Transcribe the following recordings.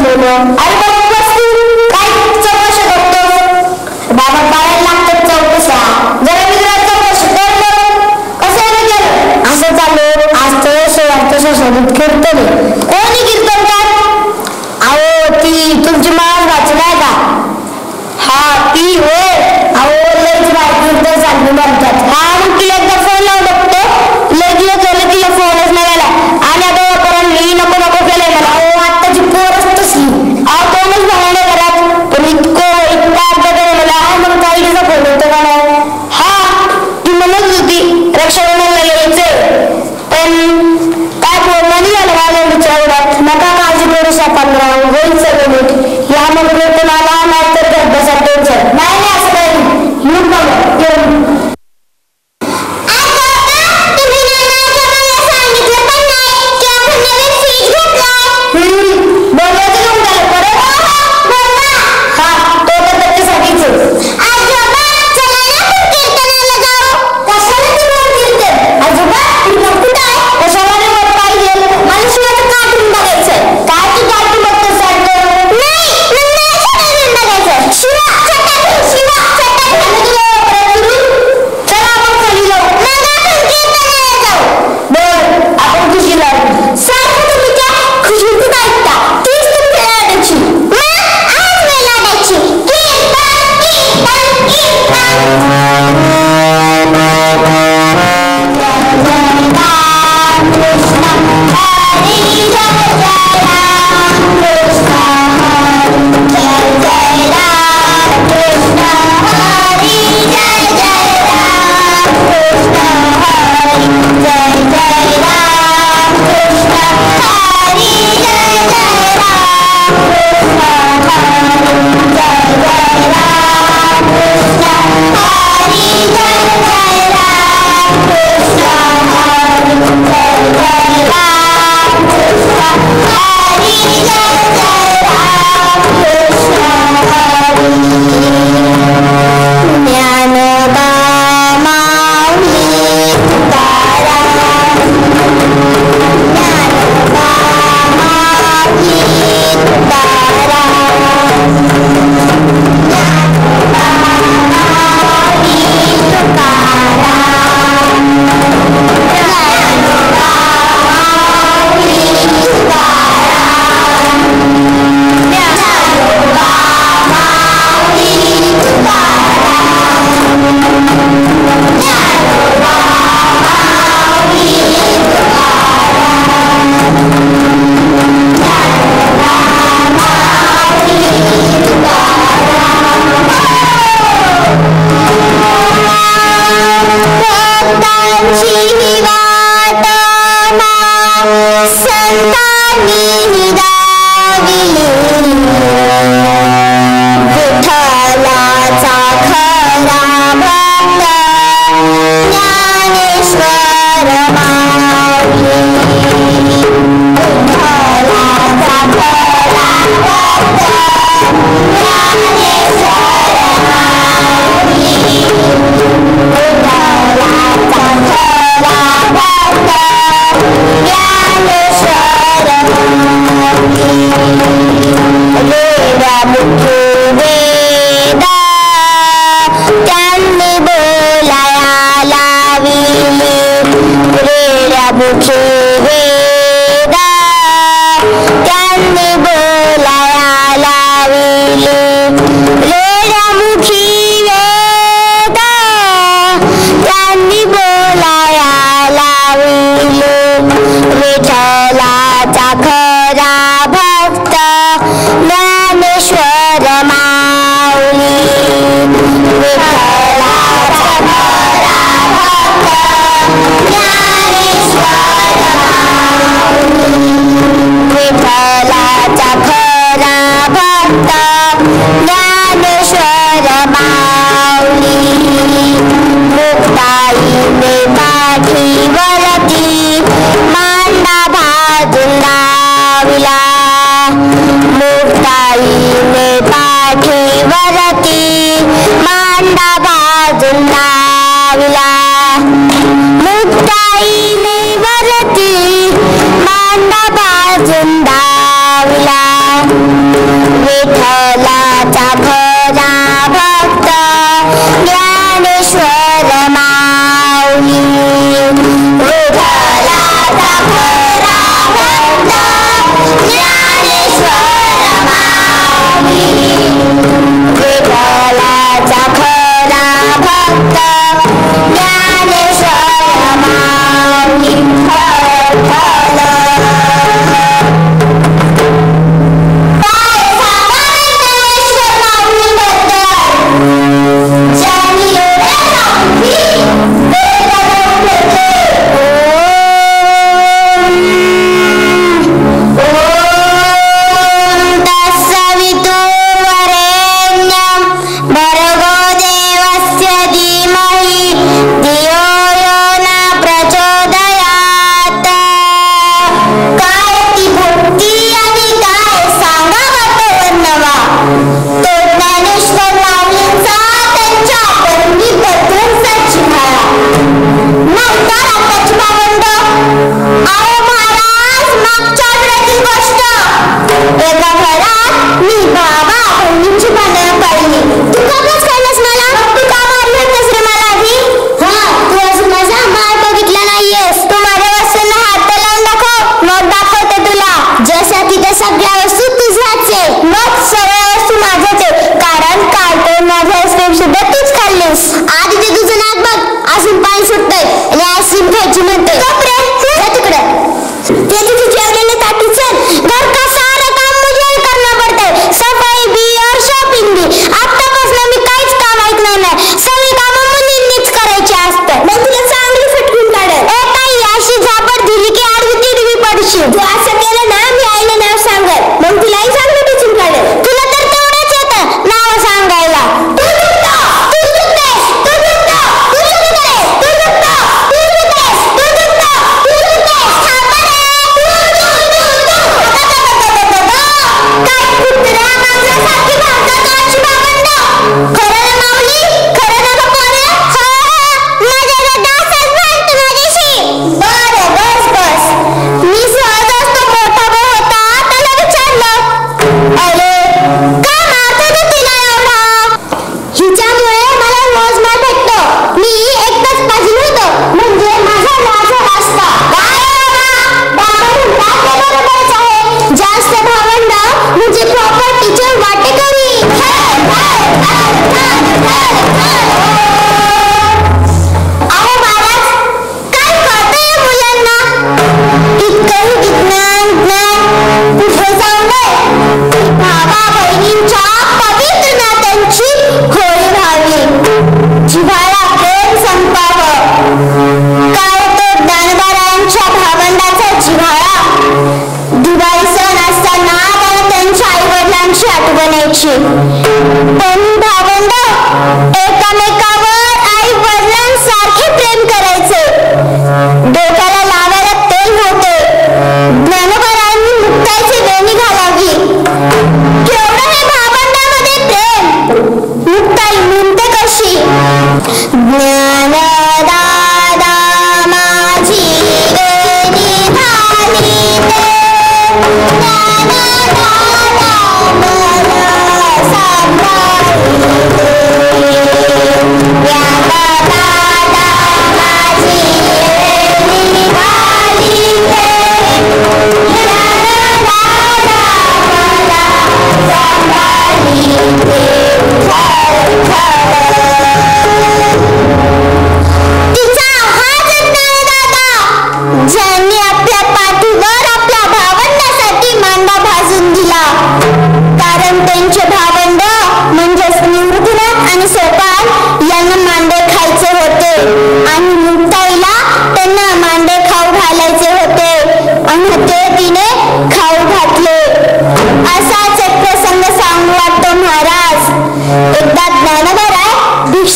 बसलेलं. अरे बाबा बस तू, काय चौकशा करतोस? बाबा करायला लागतात चौकशा. जरा मी तुला चौकशी कर. कसं केलं? असं चालू आज तर शेवटच्या सोसायटीत कीर्तन. कोणी कीर्तन काय? अहो ती तुमची माळ वाचलाय का? हा ती होय. अहो लईच कीर्तन चालली म्हणतात. हा मग तिला एकदा फोन लावून बघतो. लगेच झालं तिला फोनच नाही आला आणि आता वापरायला मी नको नको केलंय मला. अहो आत्ताची पोरच तसली. अहो कोणच म्हणाले घरात पण इतका अर्थ केलं मला. मग ताईचा फोन होतो का नाही? हा ती म्हणत होती रक्षाबंधनला यायचंय पण काय बोलणं नाही झालं माझ्या विचारण्यात. नका काळजी करू सापांना होईल सगळं नीट. या मग भेटून आला नाही तर गड्ड्यासाठी नाही नाही असं काही येऊन बघा येऊन. वरती मांडा बाजून डावला.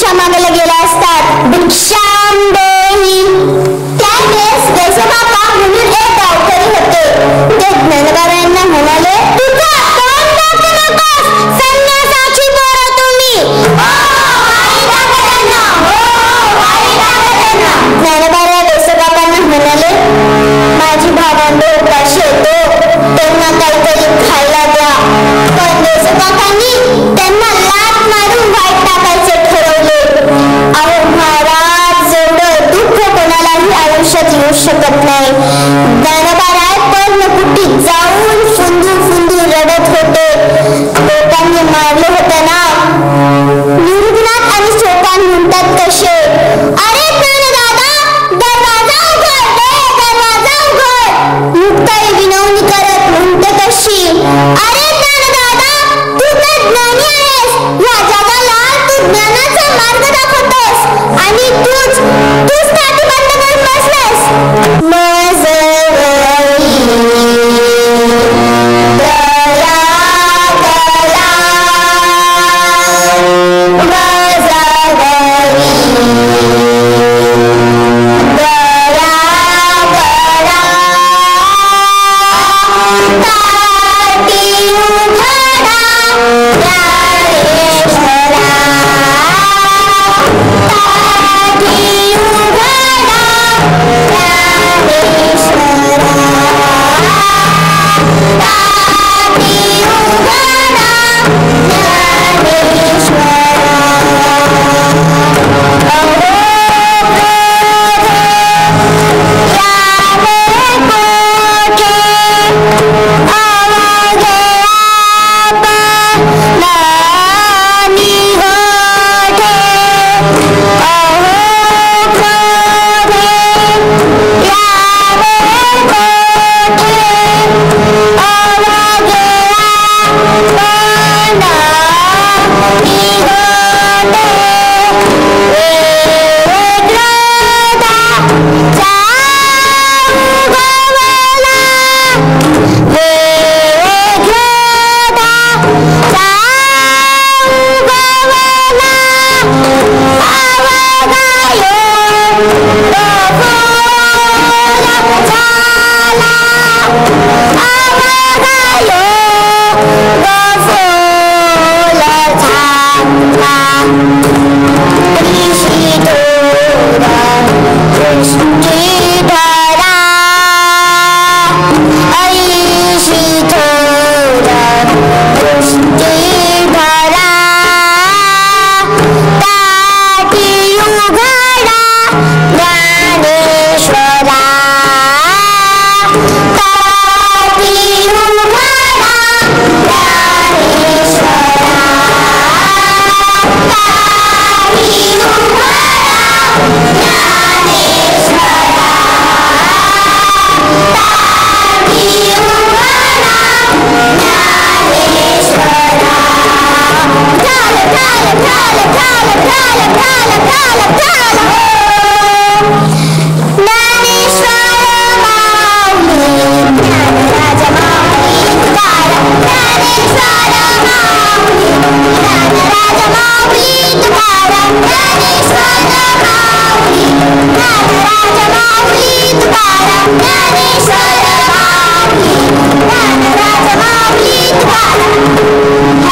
भिक्षा मागायला गेल्या असतात. भिक्षाम देही. त्यावेळेस यशोबाबा म्हणून एक गावकरी होते. ते ज्ञानोबांना म्हणाले, तुझा तोंड दाखवू नकोस, संन्यासाची पोरं तुम्ही. ज्ञानोबा यशोबाबांना म्हणाले, माझी भावंड उपाशी येतो, त्यांना काहीतरी खायला द्या. पण यशोबाबांनी त्यांना लाथ मारून वाट टाकायचे ठरवले. अहो महाराज, एवढं दुःख कोणालाही आयुष्यात येऊ शकत नाही. ज्ञानोबा पर्णकुटीत जाऊन फुंदू फुंदू रडत होते. लोकांनी मारले होते ना. निर्गुणात आणि सोपान म्हणतात कसे, अरे दादा, दरवाजा उघड, दरवाजा उघड. मुक्ताई विनवणी करत म्हणते कशी, अरे दादा, तू तर ज्ञानी आहेस. या जगाला तू ज्ञानाचा मार्ग दाखवतोस आणि तूच नाटी बंद करून बसलास.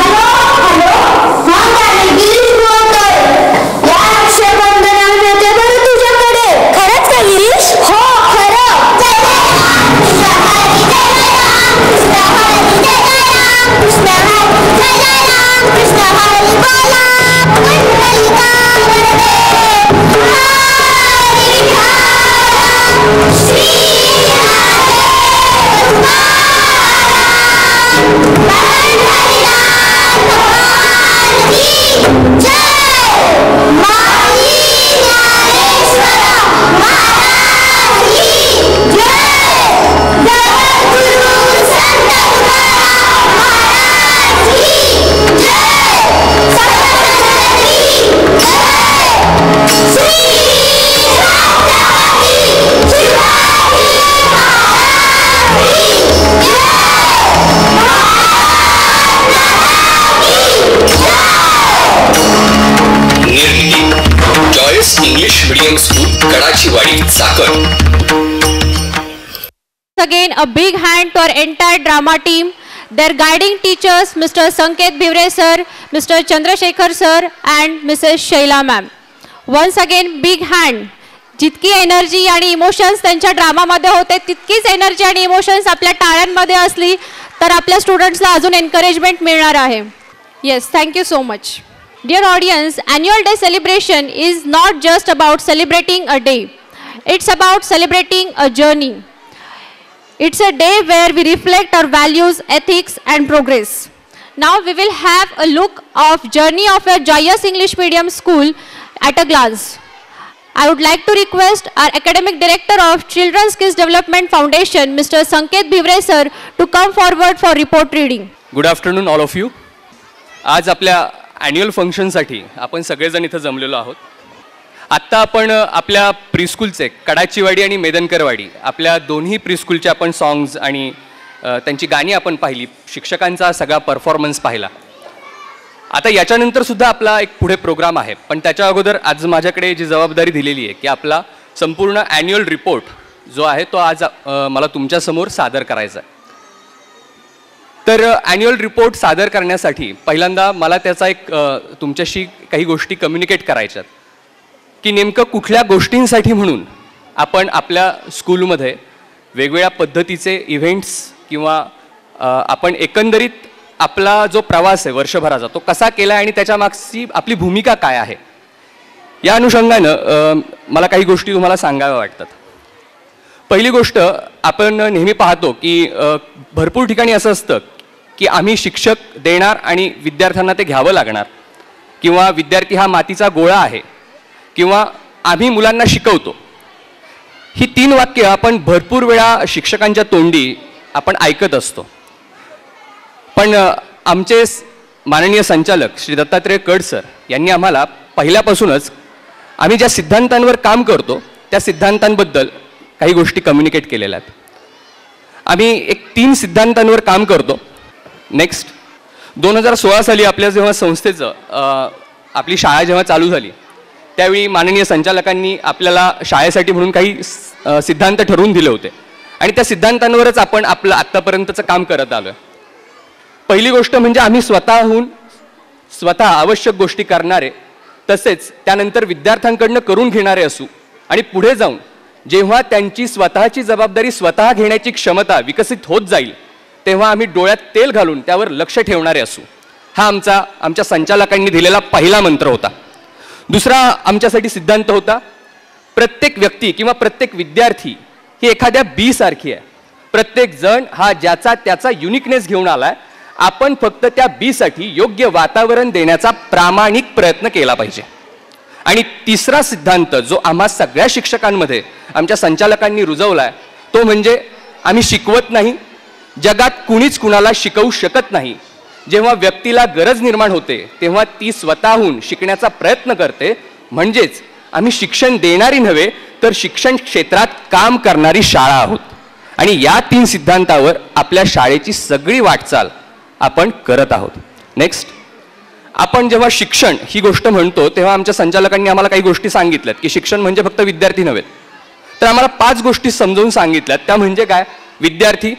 Hello, medium school Kadachiwadi Chakan. Again a big hand to our entire drama team, their guiding teachers Mr. Sanket Bhivre sir, Mr. Chandrasekhar sir and Mrs. Shaila ma'am. Once again big hand. जितकी एनर्जी आणि emotions त्यांच्या ड्रामामध्ये होते तितकीच energy आणि emotions आपल्या टाळ्यांमध्ये असली तर आपल्या स्टुडंट्सला अजून एनकरेजमेंट मिळणार आहे. Yes, thank you so much. Dear audience, annual day celebration is not just about celebrating a day, it's about celebrating a journey. It's a day where we reflect our values, ethics and progress. Now we will have a look of journey of a joyous English medium school at a glance. I would like to request our academic director of Children's Skills Development Foundation, Mr. Sanket Bhivre sir, to come forward for report reading. Good afternoon all of you. आज आपल्या annual function साठी आपण सगळेजण इथे जमलेलो आहोत. आत्ता आपण आपल्या प्रीस्कूलचे कडाचीवाडी आणि मेदनकरवाडी आपल्या दोन्ही प्रीस्कूलचे आपण सॉंग्स आणि त्यांची गाणी आपण पाहिली, शिक्षकांचा सगळा परफॉर्मन्स पाहिला. आता याच्यानंतरसुद्धा आपला एक पुढे प्रोग्राम आहे, पण त्याच्या अगोदर आज माझ्याकडे जी जबाबदारी दिलेली आहे की आपला संपूर्ण ॲन्युअल रिपोर्ट जो आहे तो आज मला तुमच्यासमोर सादर करायचा आहे. तर ॲन्युअल रिपोर्ट सादर करण्यासाठी पहिल्यांदा मला त्याचा एक तुमच्याशी काही गोष्टी कम्युनिकेट करायच्यात की नेमकं कुठल्या गोष्टींसाठी म्हणून आपण आपल्या स्कूलमध्ये वेगवेगळ्या पद्धतीचे इव्हेंट्स किंवा आपण एकंदरीत आपला जो प्रवास आहे वर्षभराचा तो कसा केला आहे आणि त्याच्यामागची आपली भूमिका काय आहे, या अनुषंगानं मला काही गोष्टी तुम्हाला सांगाव्या वाटतात. पहिली गोष्ट, आपण नेहमी पाहतो की भरपूर ठिकाणी असं असतं की आम्ही शिक्षक देणार आणि विद्यार्थ्यांना ते घ्यावं लागणार, किंवा विद्यार्थी हा मातीचा गोळा आहे, किंवा आम्ही मुलांना शिकवतो. ही तीन वाक्य आपण भरपूर वेळा शिक्षकांच्या तोंडी आपण ऐकत असतो. पण आमचे माननीय संचालक श्री दत्तात्रय कड सर यांनी आम्हाला पहिल्यापासूनच आम्ही ज्या सिद्धांतांवर काम करतो त्या सिद्धांतांबद्दल काही गोष्टी कम्युनिकेट केलेल्या आहेत. आम्ही एक 3 सिद्धांतांवर काम करतो. नेक्स्ट, 2016 साली आपल्या जेव्हा संस्थेचं आपली शाळा जेव्हा चालू झाली त्यावेळी माननीय संचालकांनी आपल्याला शाळेसाठी म्हणून काही सिद्धांत ठरवून दिले होते आणि त्या सिद्धांतांवरच आपण आपलं आत्तापर्यंतचं काम करत आलो आहे. पहिली गोष्ट म्हणजे आम्ही स्वतः आवश्यक गोष्टी करणारे, तसेच त्यानंतर विद्यार्थ्यांकडनं करून घेणारे असू आणि पुढे जाऊन जेव्हा त्यांची स्वतःची जबाबदारी स्वतः घेण्याची क्षमता विकसित होत जाईल तेव्हा आम्ही डोळ्यात तेल घालून त्यावर लक्ष ठेवणारे असू. हा आमच्या संचालकांनी दिलेला पहिला मंत्र होता. दुसरा आमच्यासाठी सिद्धांत होता, प्रत्येक व्यक्ती किंवा प्रत्येक विद्यार्थी ही एखाद्या बी सारखी आहे. प्रत्येक जण हा ज्याचा त्याचा युनिकनेस घेऊन आलाय. आपण फक्त त्या बी साठी योग्य वातावरण देण्याचा प्रामाणिक प्रयत्न केला पाहिजे. आणि तिसरा सिद्धांत जो आम्हा सगळ्या शिक्षकांमध्ये आमच्या संचालकांनी रुजवलाय तो म्हणजे आम्ही शिकवत नाही, जगात कुणीच कुणाला शिकवू शकत नाही. जेव्हा व्यक्तीला गरज निर्माण होते तेव्हा ती स्वतःहून शिकण्याचा प्रयत्न करते. म्हणजेच आम्ही शिक्षण देणारी नव्हे तर शिक्षण क्षेत्रात काम करणारी शाळा आहोत. आणि या 3 सिद्धांतावर आपल्या शाळेची सगळी वाटचाल आपण करत आहोत. नेक्स्ट, आपण जेव्हा शिक्षण ही गोष्ट म्हणतो तेव्हा आमच्या संचालकांनी आम्हाला काही गोष्टी सांगितल्यात की शिक्षण म्हणजे फक्त विद्यार्थी नव्हे. तर आम्हाला 5 गोष्टी समजावून सांगितल्यात. त्या म्हणजे काय? विद्यार्थी,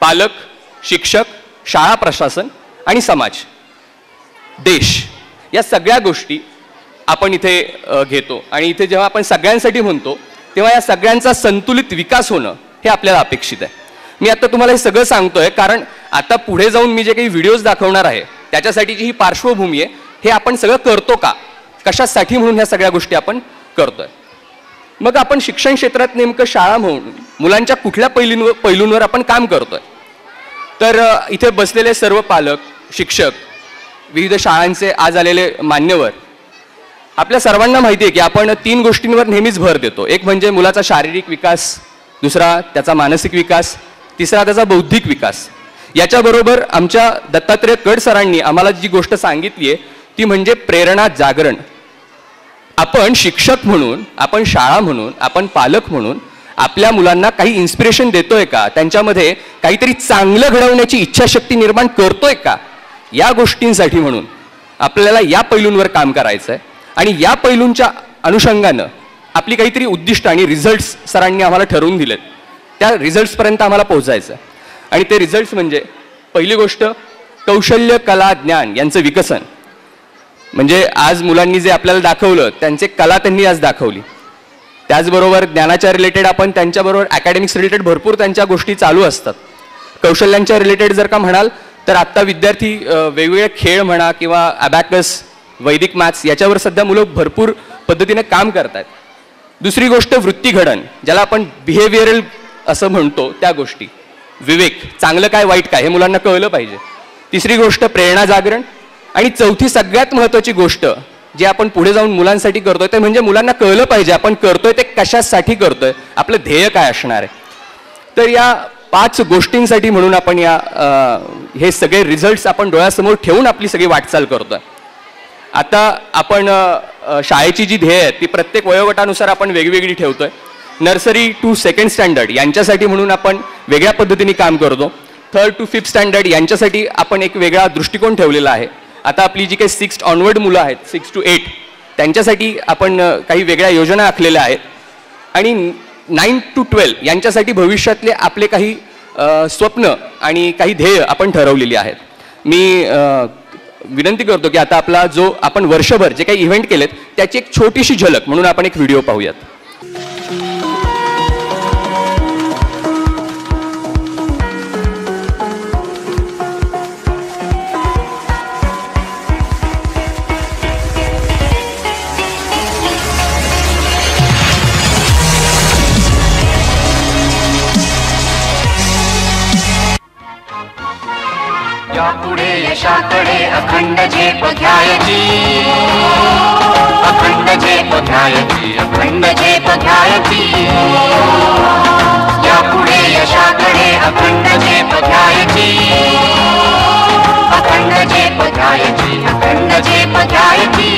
पालक, शिक्षक, शाळा प्रशासन आणि समाज, देश, या सगळ्या गोष्टी आपण इथे घेतो. आणि इथे जेव्हा आपण सगळ्यांसाठी म्हणतो तेव्हा या सगळ्यांचा संतुलित विकास होणं हे आपल्याला अपेक्षित आहे. मी आता तुम्हाला हे सगळं सांगतोय कारण आता पुढे जाऊन मी जे काही व्हिडिओज दाखवणार आहे त्याच्यासाठीची ही पार्श्वभूमी आहे. हे आपण सगळं करतो का, कशासाठी म्हणून ह्या सगळ्या गोष्टी आपण करतोय. मग आपण शिक्षण क्षेत्रात नेमकं शाळा म्हणून मुलांच्या कुठल्या पैलूंवर आपण काम करतोय. तर इथे बसलेले सर्व पालक, शिक्षक, विविध शाळांचे आज आलेले मान्यवर, आपल्या सर्वांना माहिती आहे की आपण 3 गोष्टींवर नेहमीच भर देतो. एक म्हणजे मुलाचा शारीरिक विकास, दुसरा त्याचा मानसिक विकास, तिसरा त्याचा बौद्धिक विकास. याच्याबरोबर आमच्या दत्तात्रय कड सरांनी आम्हाला जी गोष्ट सांगितली आहे ती म्हणजे प्रेरणा जागरण. आपण शिक्षक म्हणून, आपण शाळा म्हणून, आपण पालक म्हणून आपल्या मुलांना काही इन्स्पिरेशन देतोय का, त्यांच्यामध्ये काहीतरी चांगलं घडवण्याची इच्छाशक्ती निर्माण करतोय का, या गोष्टींसाठी म्हणून आपल्याला या पैलूंवर काम करायचं आहे. आणि या पैलूंच्या अनुषंगानं आपली काहीतरी उद्दिष्ट आणि रिझल्ट्स सरांनी आम्हाला ठरवून दिलेत. त्या रिझल्ट्सपर्यंत आम्हाला पोहोचायचं आहे. आणि ते रिझल्ट्स म्हणजे पहिली गोष्ट कौशल्य, कला, ज्ञान यांचं विकसन. म्हणजे आज मुलांनी जे आपल्याला दाखवलं त्यांचे कला त्यांनी आज दाखवली. त्याचबरोबर ज्ञानाच्या रिलेटेड आपण त्यांच्याबरोबर अकॅडमिक्स रिलेटेड भरपूर त्यांच्या गोष्टी चालू असतात. कौशल्यांच्या रिलेटेड जर का म्हणाल तर आत्ता विद्यार्थी वेगवेगळे खेळ म्हणा किंवा अबॅकस, वैदिक मॅथ्स याच्यावर सध्या मुलं भरपूर पद्धतीने काम करतात. दुसरी गोष्ट वृत्ती घडण, ज्याला आपण बिहेवियरल असं म्हणतो, त्या गोष्टी, विवेक, चांगलं काय वाईट काय हे मुलांना कळलं पाहिजे. तिसरी गोष्ट प्रेरणा जागरण. आणि चौथी सगळ्यात महत्त्वाची गोष्ट जे आपण पुढे जाऊन मुलांसाठी करतोय ते म्हणजे मुलांना कळलं पाहिजे आपण करतोय ते कशासाठी करतोय, आपलं ध्येय काय असणार आहे. तर या 5 गोष्टींसाठी म्हणून आपण हे सगळे रिझल्ट्स आपण डोळ्यासमोर ठेवून आपली सगळी वाटचाल करतोय. आता आपण शाळेची जी ध्येय आहे ती प्रत्येक वयोगटानुसार आपण वेगवेगळी ठेवतोय. नर्सरी टू 2nd स्टँडर्ड यांच्यासाठी म्हणून आपण वेगळ्या पद्धतीने काम करतो. 3rd to 5th स्टँडर्ड यांच्यासाठी आपण एक वेगळा दृष्टिकोन ठेवलेला आहे. आता आपली जी काही 6th ऑनवर्ड मुलं आहेत, 6 to 8, त्यांच्यासाठी आपण काही वेगळ्या योजना आखलेल्या आहेत. आणि 9 to 12 यांच्यासाठी भविष्यातले आपले काही स्वप्न आणि काही ध्येय आपण ठरवलेली आहेत. मी विनंती करतो की आता आपला जो आपण वर्षभर जे काही इव्हेंट केलेत त्याची एक छोटीशी झलक म्हणून आपण एक व्हिडिओ पाहूयात. पुढे यशाकडे अखंड झेप घ्यायची, अखंड झेप घ्यायची, अखंड झेप घ्यायची. या पुढे यशाकडे अखंड झेप घ्यायची, अखंड झेप घ्यायची, अखंड झेप घ्यायची.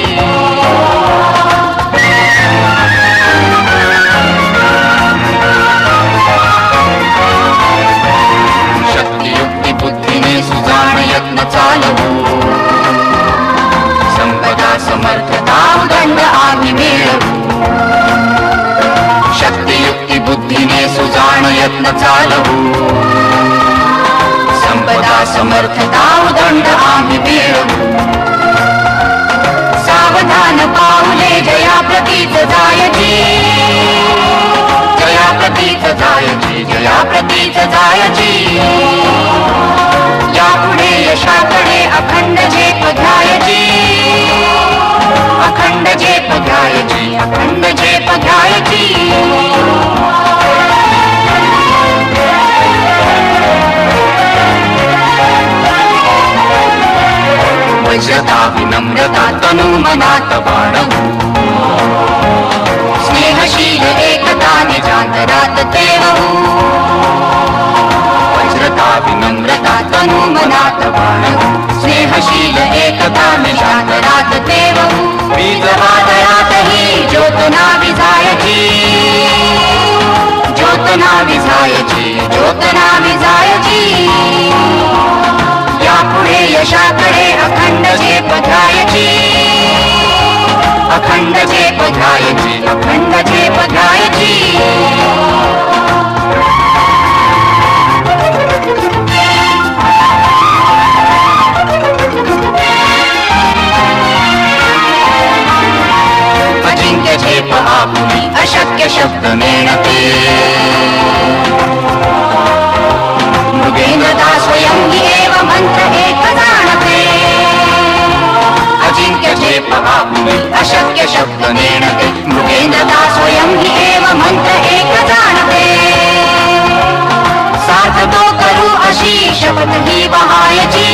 शक्तियुक्ती बुद्धीने सुजाण यत्न चालवू, संपदा समर्थता उदंड आम्ही मिळवू. शक्तियुक्ती बुद्धीने सुजाण यत्न चालवू, संपदा समर्थता उदंड आम्ही मिळवू. सावधान पाऊले जया प्रतीच जायची, जया प्रतीच जायची, जया प्रतीच जायची. यापुढे यशाकडे अखंड झेप घ्यायची, अखंड झेप घ्यायची, अखंड झेप घ्यायची. वज्रता विनम्रता तनु मनात बाळगू, स्नेहशील एकता निजांतरात तेवू. वज्रता विनम्रता तनु मनात बाळगू, स्नेहशील एकता निजांतरात तेवू. बीज वादळातही ज्योतना विझायची, ज्योतना विझायची, ज्योतना विझायची. यापुढे यशाकडे अखंड झेप घ्यायची, अखंड झेप घ्यायची, अखंड झेप घ्यायची. अजिंक्य झेप आपुली अशक्य शब्द नेणते, मृगेंद्रता स्वयं हि एव मंत्र एक जाणते. अजिंक्य झेप आपुली अशक्य शब्द नेणते, मृगेंद्रता स्वयं हि एव मंत्र एक जाणते. साथ तो करू अशी शपथ ही वहायची,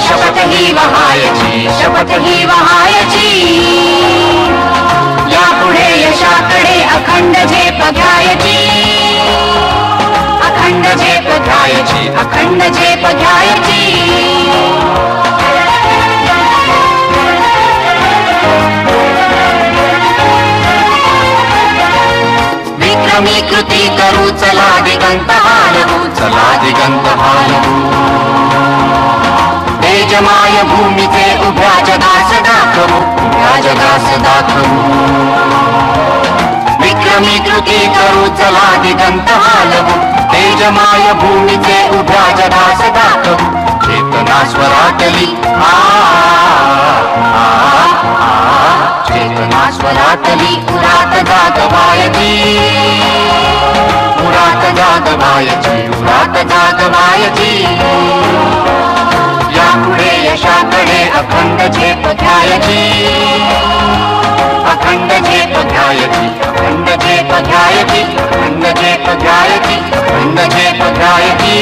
शपथ ही वहायची, शपथ ही वहायची. यापुढे यशाकडे अखंड झेप घ्यायची, अखंड झेप घ्यायची, अखंड झेप घ्यायची. विक्रमी कृती करू चला दिगंत हालवू, चला दिगंत हालवू. तेजमाय भूमीचे उभ्या जगास दाखवू, उभ्या जगास दाखवू. चला दिगंत हालवू, तेजमाय भूमीचे उभ्या जगास दाखवू. चेतना स्वरातली चेतना स्वरातली उरात जागवायची, उरात जागवायची, उरात जागवायची. यापुढे यशाकडे अखंड झेप घ्यायची, अखंड झेप घ्यायची, अखंड झेप घ्यायची, अखंड झेप घ्यायची, अखंड झेप घ्यायची.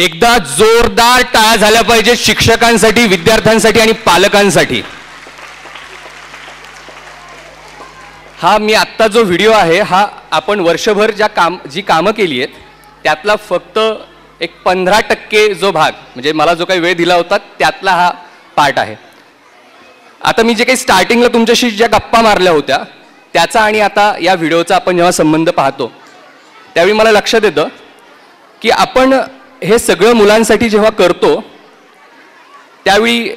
एकदा जोरदार टाळ्या झाल्या पाहिजे शिक्षकांसाठी, विद्यार्थ्यांसाठी आणि पालकांसाठी. हा मी आत्ता जो व्हिडिओ आहे हा आपण वर्षभर जी कामं केली आहेत त्यातला फक्त एक 15% जो भाग, म्हणजे मला जो काही वेळ दिला होता त्यातला हा पार्ट आहे. आता मी जे काही स्टार्टिंगला तुमच्याशी ज्या गप्पा मारल्या होत्या त्याचा आणि आता या व्हिडिओचा आपण जेव्हा संबंध पाहतो त्यावेळी मला लक्षात येतं की आपण हे सगळं मुलांसाठी जेव्हा करतो त्यावेळी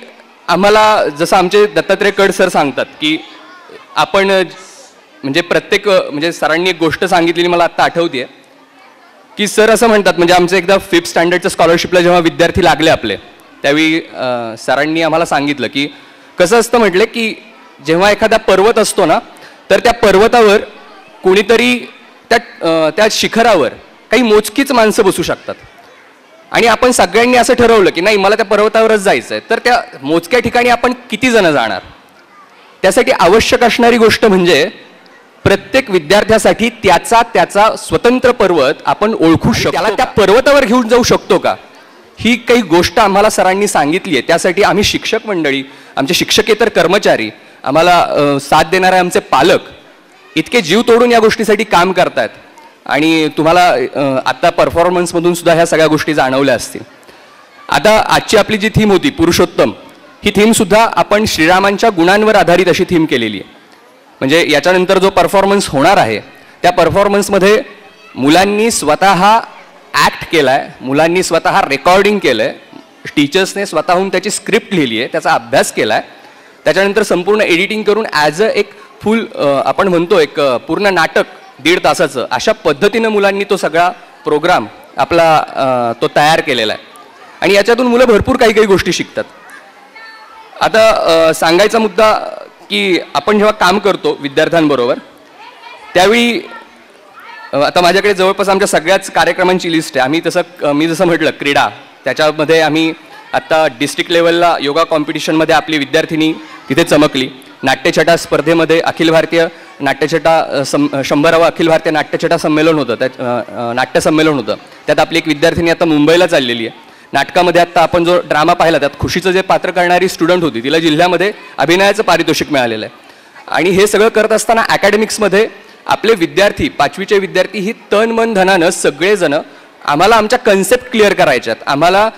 आम्हाला, जसं आमचे दत्तात्रय कड सर सांगतात की आपण म्हणजे प्रत्येक, म्हणजे सरांनी एक गोष्ट सांगितलेली मला आत्ता आठवते की सर असं म्हणतात, म्हणजे आमचं एकदा 5th स्टँडर्डच्या स्कॉलरशिपला जेव्हा विद्यार्थी लागले आपले त्यावेळी सरांनी आम्हाला सांगितलं की कसं असतं म्हटलं की जेव्हा एखादा पर्वत असतो ना तर त्या पर्वतावर कोणीतरी त्या शिखरावर काही मोजकीच माणसं बसू शकतात आणि आपण सगळ्यांनी असं ठरवलं की नाही मला त्या पर्वतावरच जायचं आहे. तर त्या मोजक्या ठिकाणी आपण किती जण जाणार? त्यासाठी आवश्यक असणारी गोष्ट म्हणजे प्रत्येक विद्यार्थ्यासाठी त्याचा स्वतंत्र पर्वत आपण ओळखू शकतो, त्याला त्या पर्वतावर घेऊन जाऊ शकतो का, ही काही गोष्ट आम्हाला सरांनी सांगितली आहे. त्यासाठी आम्ही शिक्षक मंडळी, आमचे शिक्षकेतर कर्मचारी, आम्हाला साथ देणारे आमचे पालक इतके जीव तोडून या गोष्टीसाठी काम करतात आणि तुम्हाला आता परफॉर्मन्समधून सुद्धा ह्या सगळ्या गोष्टी जाणवल्या असतील. आता आजची आपली जी थीम होती पुरुषोत्तम, ही थीम सुद्धा आपण श्रीरामांच्या गुणांवर आधारित अशी थीम केलेली आहे. म्हणजे याच्यानंतर जो परफॉर्मन्स होणार आहे त्या परफॉर्मन्समध्ये मुलांनी स्वतः ॲक्ट केला आहे, मुलांनी स्वतः रेकॉर्डिंग केलं आहे, टीचर्सने स्वतःहून त्याची स्क्रिप्ट लिहिली आहे, त्याचा अभ्यास केला आहे, त्याच्यानंतर संपूर्ण एडिटिंग करून ॲज अ एक फुल आपण म्हणतो एक पूर्ण नाटक 1.5 तासाचं अशा पद्धतीनं मुलांनी तो सगळा प्रोग्राम आपला तो तयार केलेला आहे आणि याच्यातून मुलं भरपूर काही काही गोष्टी शिकतात. आता सांगायचा मुद्दा की आपण जेव्हा काम करतो विद्यार्थ्यांबरोबर त्यावेळी आता माझ्याकडे जवळपास आमच्या सगळ्याच कार्यक्रमांची लिस्ट आहे. मी जसं म्हटलं क्रीडा, त्याच्यामध्ये आम्ही आत्ता डिस्ट्रिक्ट लेवलला योगा कॉम्पिटिशनमध्ये आपली विद्यार्थिनी तिथे चमकली. नाट्यछटा स्पर्धेमध्ये अखिल भारतीय नाट्यछटा 100वा अखिल भारतीय नाट्यछटा संमेलन होतं, नाट्यसंमेलन होतं, त्यात आपली एक विद्यार्थिनी आता मुंबईला चाललेली आहे. नाटकामध्ये आत्ता आपण जो ड्रामा पाहिला त्यात खुशीचं जे पात्र करणारी स्टुडंट होती तिला जिल्ह्यामध्ये अभिनयाचं पारितोषिक मिळालेलं आहे. आणि हे सगळं करत असताना अकॅडमिक्समध्ये आपले विद्यार्थी 5वीचे विद्यार्थी ही तन मन धनानं सगळेजण आम्हाला आमच्या कन्सेप्ट क्लिअर करायच्यात, आम्हाला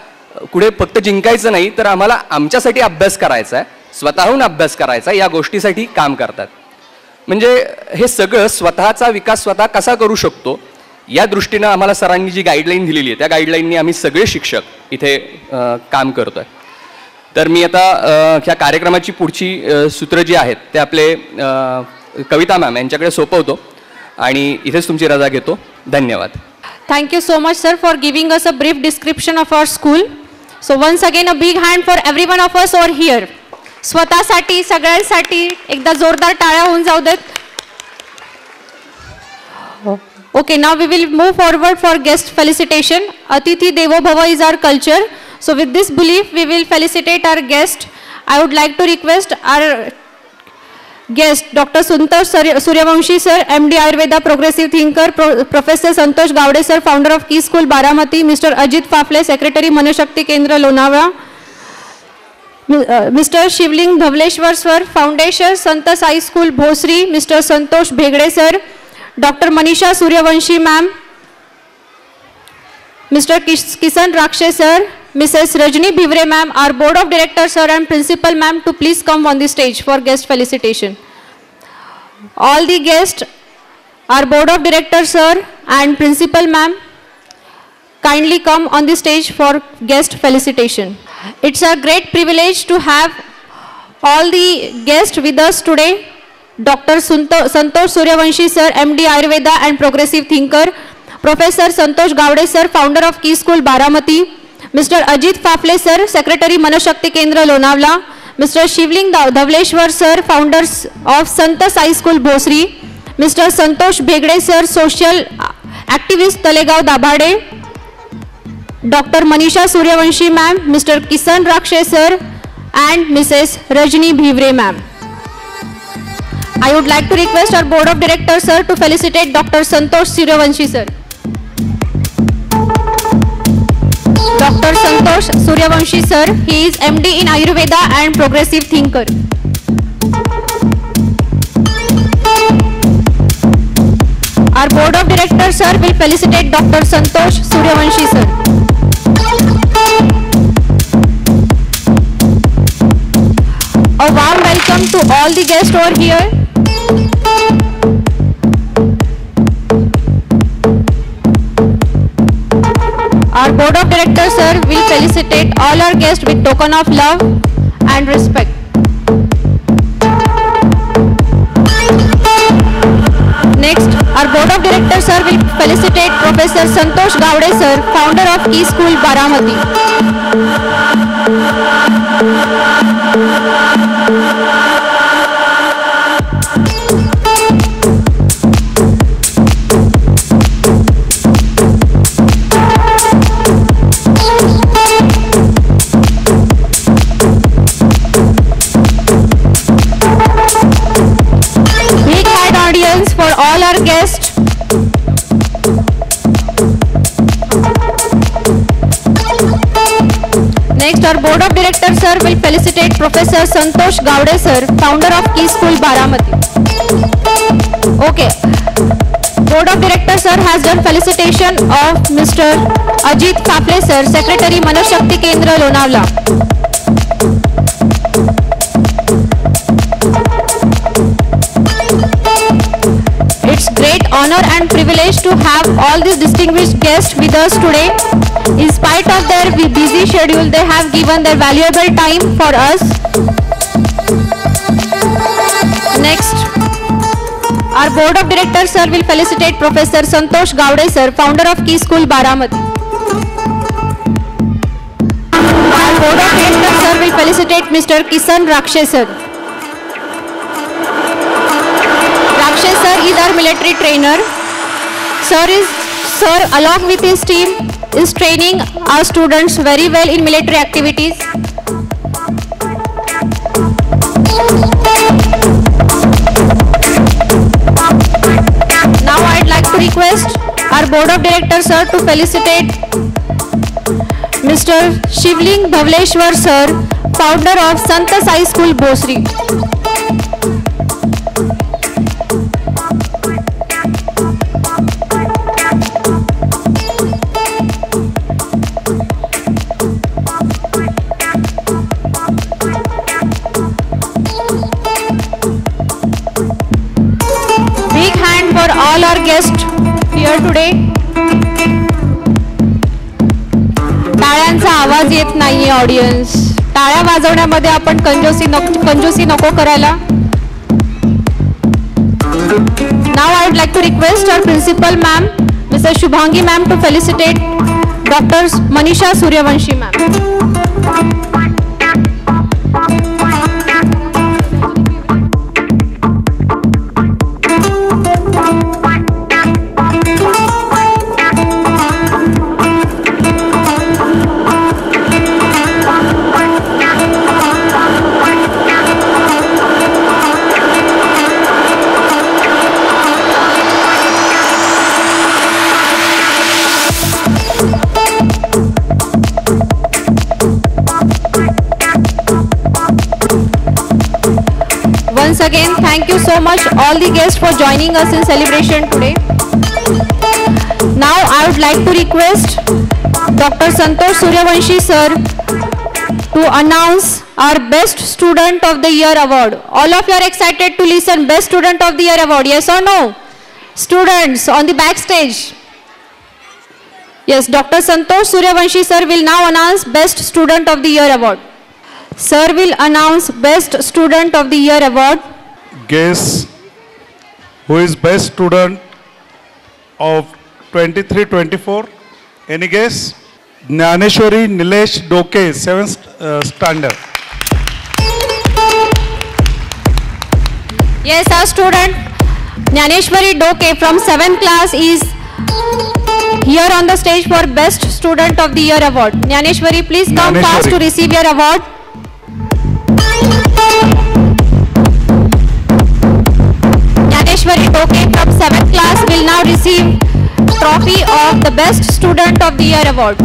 पुढे फक्त जिंकायचं नाही तर आम्हाला आमच्यासाठी अभ्यास करायचा आहे, स्वतःहून अभ्यास करायचा या गोष्टीसाठी काम करतात. म्हणजे हे सगळं स्वतःचा विकास स्वतः कसा करू शकतो या दृष्टीनं आम्हाला सरांनी जी गाईडलाईन दिलेली आहे त्या गाईडलाईननी आम्ही सगळे शिक्षक इथे काम करतो आहे. तर मी आता ह्या कार्यक्रमाची पुढची सूत्र जी आहेत ते आपले कविता मॅम यांच्याकडे सोपवतो आणि इथेच तुमची रजा घेतो. धन्यवाद. Thank you so much, sir, for giving us a brief description of our school. So once again, a big hand for every one of us over here. स्वतःसाठी सगळ्यांसाठी एकदा जोरदार टाळ्या होऊन जाऊ देत. Okay, now we will move forward for guest felicitation. Atithi Devo Bhava is our culture. So with this belief, we will felicitate our guest. I would like to request our guest, Dr. Santosh Suryavanshi sir, MD Ayurveda Progressive Thinker, Professor Santosh Gavde sir, founder of Key School Baramati, Mr. Ajit Fafle, Secretary Manashakti Kendra Lonavala, Mr. Shivling Dhavleshwar sir, Foundation Sant Sai School Bhosri, Mr. Santosh Bhegde sir, Dr. Manisha Suryavanshi ma'am, Mr. Kisan Rakshe sir, Mrs. Rajni Bhivre ma'am, our board of directors sir and principal ma'am to please come on the stage for guest felicitation. All the guests, our board of directors sir and principal ma'am, kindly come on the stage for guest felicitation. It's a great privilege to have all the guests with us today. Dr. Santosh Suryavanshi sir, MD Ayurveda and progressive thinker. Professor Santosh Gowde sir, founder of Key School Baramati. Mr. Ajit Fafle sir, Secretary Manashakti Kendra Lonavla. Mr. Shivling Dhavleshwar sir, founders of Santa Sai School Bhosri. Mr. Santosh Bhegde sir, social activist Talegaon Dabhade. Dr. Manisha Suryavanshi ma'am, Mr. Kisan Rakshe sir and Mrs. Rajni Bhivre ma'am. I would like to request our board of directors sir to felicitate Dr. Santosh Suryavanshi sir. Dr. Santosh Suryavanshi sir, he is MD in Ayurveda and progressive thinker. Our board of directors sir will felicitate Dr. Santosh Suryavanshi sir. A warm welcome to all the guests over here. Our board of directors sir will felicitate all our guests with token of love and respect. Next, our board of directors sir will felicitate Professor Santosh Gowde sir, founder of Key School Baramati. For all our guests. Next, our board of directors sir will felicitate Professor Santosh Gowde sir, founder of Key School Baramati. Okay. Board of directors sir has done felicitation of Mr. Ajit Fafle sir, Secretary Manashakti Kendra Lonavla. It's great honor and privilege to have all these distinguished guests with us today. In spite of their busy schedule, they have given their valuable time for us. Next, our board of directors sir will felicitate Professor Santosh Gowde sir, founder of Key School Baramati. Our board of directors sir will felicitate Mr. Kisan Rakshe sir. Rakshe sir is our military trainer. Sir along with his team is training our students very well in military activities. Now I'd like to request our board of directors sir to felicitate Mr. Shivling Dhavleshwar sir, founder of Santa Sai School Bhosri. All our guests here today. टाळ्यांचा आवाज येत नाहीये audience. टाळ्या वाजवण्यामध्ये आपण कंजूसी नको करायला. Now I would like to request our principal ma'am, Mrs. Shubhangi ma'am to felicitate Dr. Manisha Suryavanshi ma'am. Once again, thank you so much all the guests for joining us in celebration today. Now I would like to request Dr. Santosh Suryavanshi sir to announce our Best Student of the Year award. All of you are excited to listen Best Student of the Year award, yes or no? Students on the backstage. Yes, Dr. Santosh Suryavanshi sir will now announce Best Student of the Year award. Sir will announce Best Student of the Year award. Guess who is Best Student of 23-24? Any guess? Jnaneshwari Nilesh Doke, 7th standard. Yes, our student Jnaneshwari Doke from 7th class is here on the stage for Best Student of the Year award. Jnaneshwari, please come fast to receive your award. Jnaneshwari Doke from 7th class will now receive trophy of the Best Student of the Year award.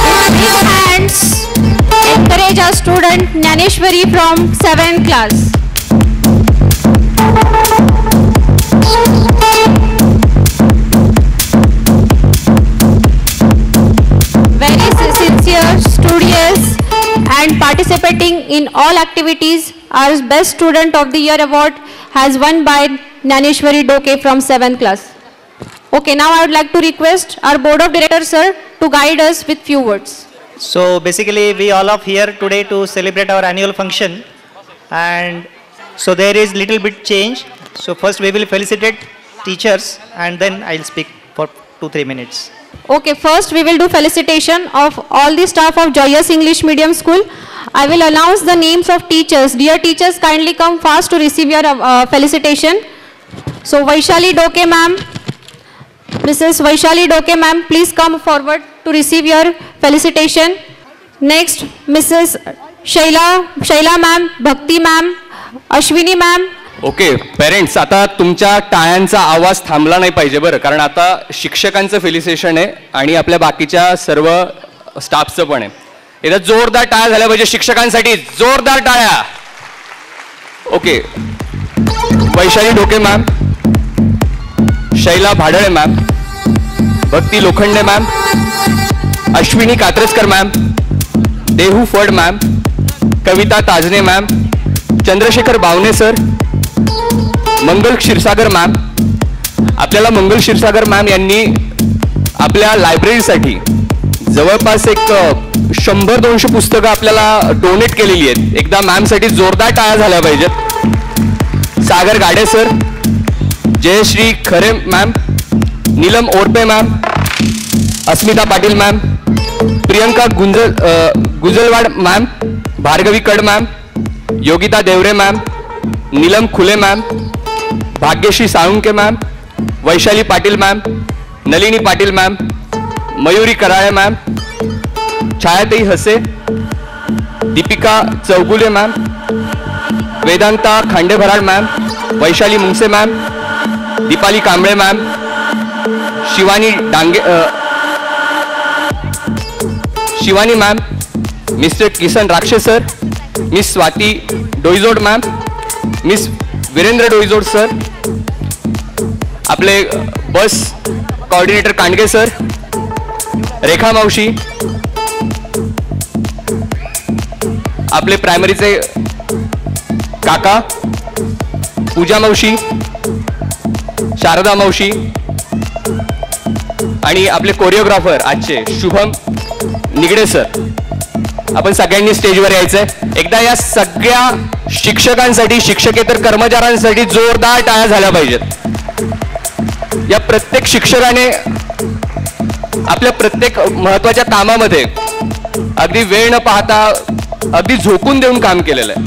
With big hands, encourage our student Jnaneshwari from 7th class. Very sincere, studious and participating in all activities, our Best Student of the Year award has won by Jnaneshwari Doke from 7th class. Okay, now I would like to request our Board of Directors sir to guide us with few words. So basically we all are here today to celebrate our annual function, and so there is little bit change. So first we will felicitate teachers and then I'll speak for 2-3 minutes. Okay, first we will do felicitation of all the staff of Joyous English Medium School. I will announce the names of teachers. Dear teachers, kindly come fast to receive your felicitation. So Vaishali Doke ma'am, Mrs. Vaishali Doke ma'am, please come forward to receive your felicitation. Next, Mrs. Shaila ma'am, Bhakti ma'am, Ashwini ma'am. Okay parents, आता तुमच्या टाळ्यांचा आवाज थांबला नाही पाहिजे बरं, कारण आता शिक्षकांचं फेलिसिटेशन आहे आणि आपल्या बाकीच्या सर्व स्टाफचं पण आहे. एकदा जोरदार टाळ्या झाल्या पाहिजे शिक्षकांसाठी, जोरदार टाळ्या. Okay, Vaishali Dhoke ma'am, Shaila Bhadale ma'am, Bhakti Lokhande ma'am, Ashwini Katrajkar ma'am, Dehu Phad ma'am, Kavita Tajane ma'am, Chandrashekhar Bawane sir, Mangal Kshirsagar ma'am. आपल्याला मंगल क्षीरसागर मॅम यांनी आपल्या लायब्ररीसाठी जवळपास एक 100-200 पुस्तकं आपल्याला डोनेट केलेली आहेत. एकदा मॅमसाठी जोरदार टाळ्या झाल्या पाहिजेत. सागर गाडे sir, Jayashree Khare ma'am, Neelam Orpe ma'am, Asmita Patil ma'am, Priyanka Gunjalwad ma'am, Bhargavi Kad ma'am, Yogita Deore ma'am, Neelam Khule ma'am, Bhagyashree Salunke ma'am, Vaishali Patil ma'am, Nalini Patil ma'am, Mayuri Karale ma'am, छायाताई Hase, Dipika Chougule ma'am, Vedanta Khandebharad ma'am, Vaishali Mungase ma'am, Deepali Kamble ma'am, Shivani Dange Shivani ma'am, mister Kisan Rakshe sir, miss Swati Doijod ma'am, miss Virendra Doijod sir, आपले बस कोऑर्डिनेटर कांडगे सर, रेखा मावशी, आपले प्रायमरीचे काका, पूजा मावशी, शारदा मावशी आणि आपले कोरिओग्राफर आजचे शुभम निगडे सर. आपण सगळ्यांनी स्टेजवर यायचंय. एकदा या सगळ्या शिक्षकांसाठी, शिक्षकेतर कर्मचाऱ्यांसाठी जोरदार टाळ्या झाल्या पाहिजेत. या प्रत्येक शिक्षकाने आपल्या प्रत्येक महत्त्वाच्या कामामध्ये अगदी वेळ न पाहता अगदी झोकून देऊन काम केलेलं आहे.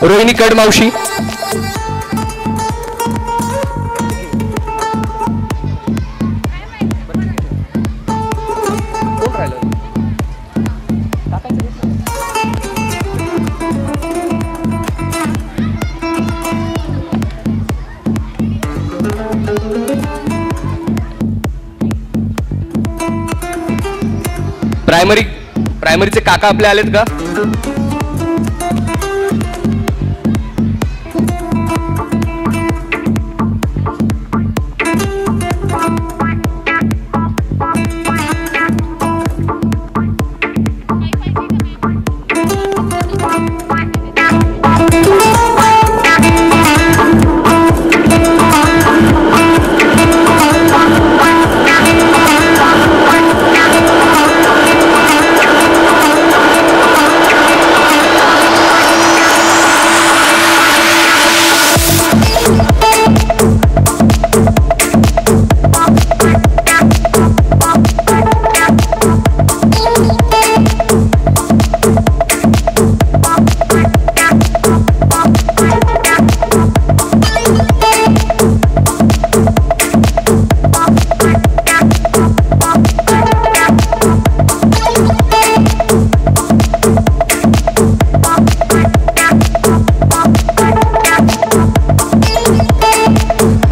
रोहिणी कडमावशी, प्रायमरी प्रायमरीचे काका आपले आलेत का?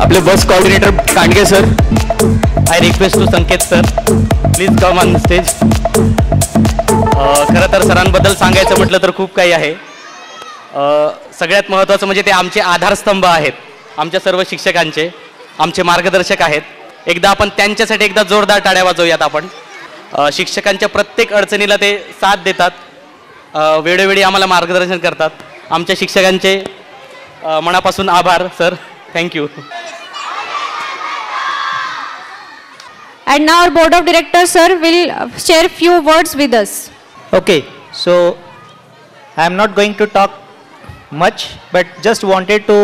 आपले bus coordinator Kandage sir. I request to Sanket sir, please come on stage. खरं तर सरांबद्दल सांगायचं म्हटलं तर खूप काही आहे. सगळ्यात महत्त्वाचं म्हणजे ते आमचे आधारस्तंभ आहेत, आमच्या सर्व शिक्षकांचे, आमचे मार्गदर्शक आहेत. एकदा आपण त्यांच्यासाठी एकदा जोरदार टाळ्या वाजवूयात आपण. शिक्षकांच्या प्रत्येक अडचणीला ते साथ देतात, वेळोवेळी आम्हाला मार्गदर्शन करतात. आमच्या शिक्षकांचे मनापासून आभार sir. Thank you. And now our board of directors sir will share few words with us. Okay, so I am not going to talk much, but just wanted to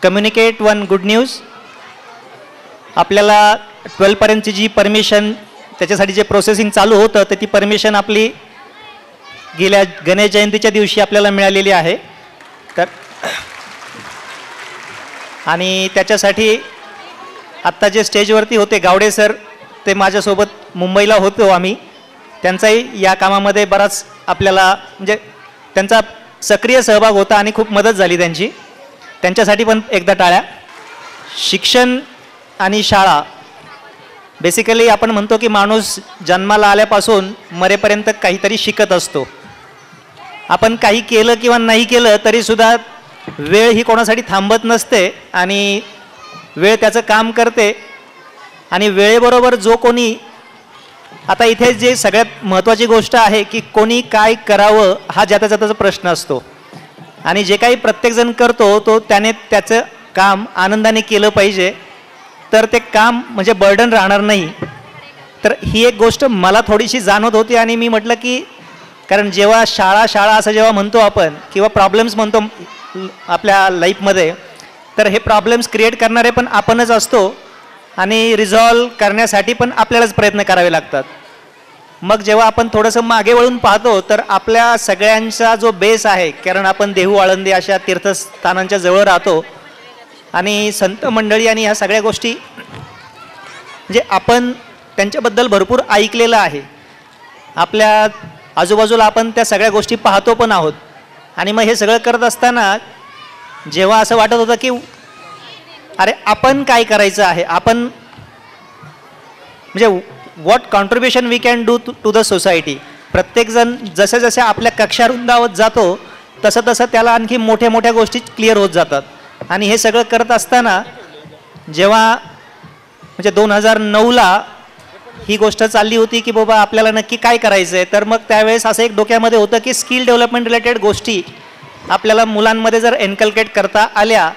communicate one good news. आपल्याला 12 पर्यंतची जी permission त्याच्यासाठी जे processing चालू होतं तर ती permission आपली गेल्या गणेश जयंतीच्या दिवशी आपल्याला मिळालेली आहे. तर आणि त्याच्यासाठी आत्ता जे स्टेजवरती होते गावडे सर, ते माझ्यासोबत मुंबईला होतो आम्ही. त्यांचाही या कामामध्ये बराच आपल्याला म्हणजे त्यांचा सक्रिय सहभाग होता आणि खूप मदत झाली त्यांची. त्यांच्यासाठी पण एकदा टाळ्या. शिक्षण आणि शाळा बेसिकली आपण म्हणतो की माणूस जन्माला आल्यापासून मरेपर्यंत काहीतरी शिकत असतो. आपण काही केलं किंवा नाही केलं तरीसुद्धा वेळ ही कोणासाठी थांबत नसते आणि वेळ त्याचं काम करते. आणि वेळेबरोबर जो कोणी, आता इथे जे सगळ्यात महत्त्वाची गोष्ट आहे की कोणी काय करावं हा ज्याचा त्याचा प्रश्न असतो. आणि जे काही प्रत्येकजण करतो तो त्याने त्याचं काम आनंदाने केलं पाहिजे, तर ते काम म्हणजे बर्डन राहणार नाही. तर ही एक गोष्ट मला थोडीशी जाणवत होती आणि मी म्हटलं की कारण जेव्हा शाळा शाळा असं जेव्हा म्हणतो आपण किंवा प्रॉब्लेम्स म्हणतो आपल्या लाईफमध्ये, तर हे प्रॉब्लेम्स क्रिएट करणारे पण आपणच असतो आणि रिझॉल्व करण्यासाठी पण आपल्यालाच प्रयत्न करावे लागतात. मग जेव्हा आपण थोडंसं मागे वळून पाहतो तर आपल्या सगळ्यांचा जो बेस आहे, कारण आपण देहू आळंदी अशा तीर्थस्थानांच्या जवळ राहतो आणि संत मंडळी आणि ह्या सगळ्या गोष्टी म्हणजे आपण त्यांच्याबद्दल भरपूर ऐकलेलं आहे. आपल्या आजूबाजूला आपण त्या सगळ्या गोष्टी पाहतो पण आहोत. आणि मग हे सगळं करत असताना जेव्हा असं वाटत होतं की अरे आपण काय करायचं आहे, आपण म्हणजे what contribution we can do to the society. प्रत्येकजण जसे जसे आपल्या कक्षा रुंदावत जातो तसं तसं त्याला आणखी मोठ्या मोठ्या गोष्टी क्लिअर होत जातात. आणि हे सगळं करत असताना जेव्हा म्हणजे 2009ला ही गोष्ट चालली होती की बाबा आपल्याला नक्की काय करायचं आहे, तर मग त्यावेळेस असं एक डोक्यामध्ये होतं की स्किल डेव्हलपमेंट रिलेटेड गोष्टी आपल्याला मुलांमध्ये जर एन्कल्केट करता आल्या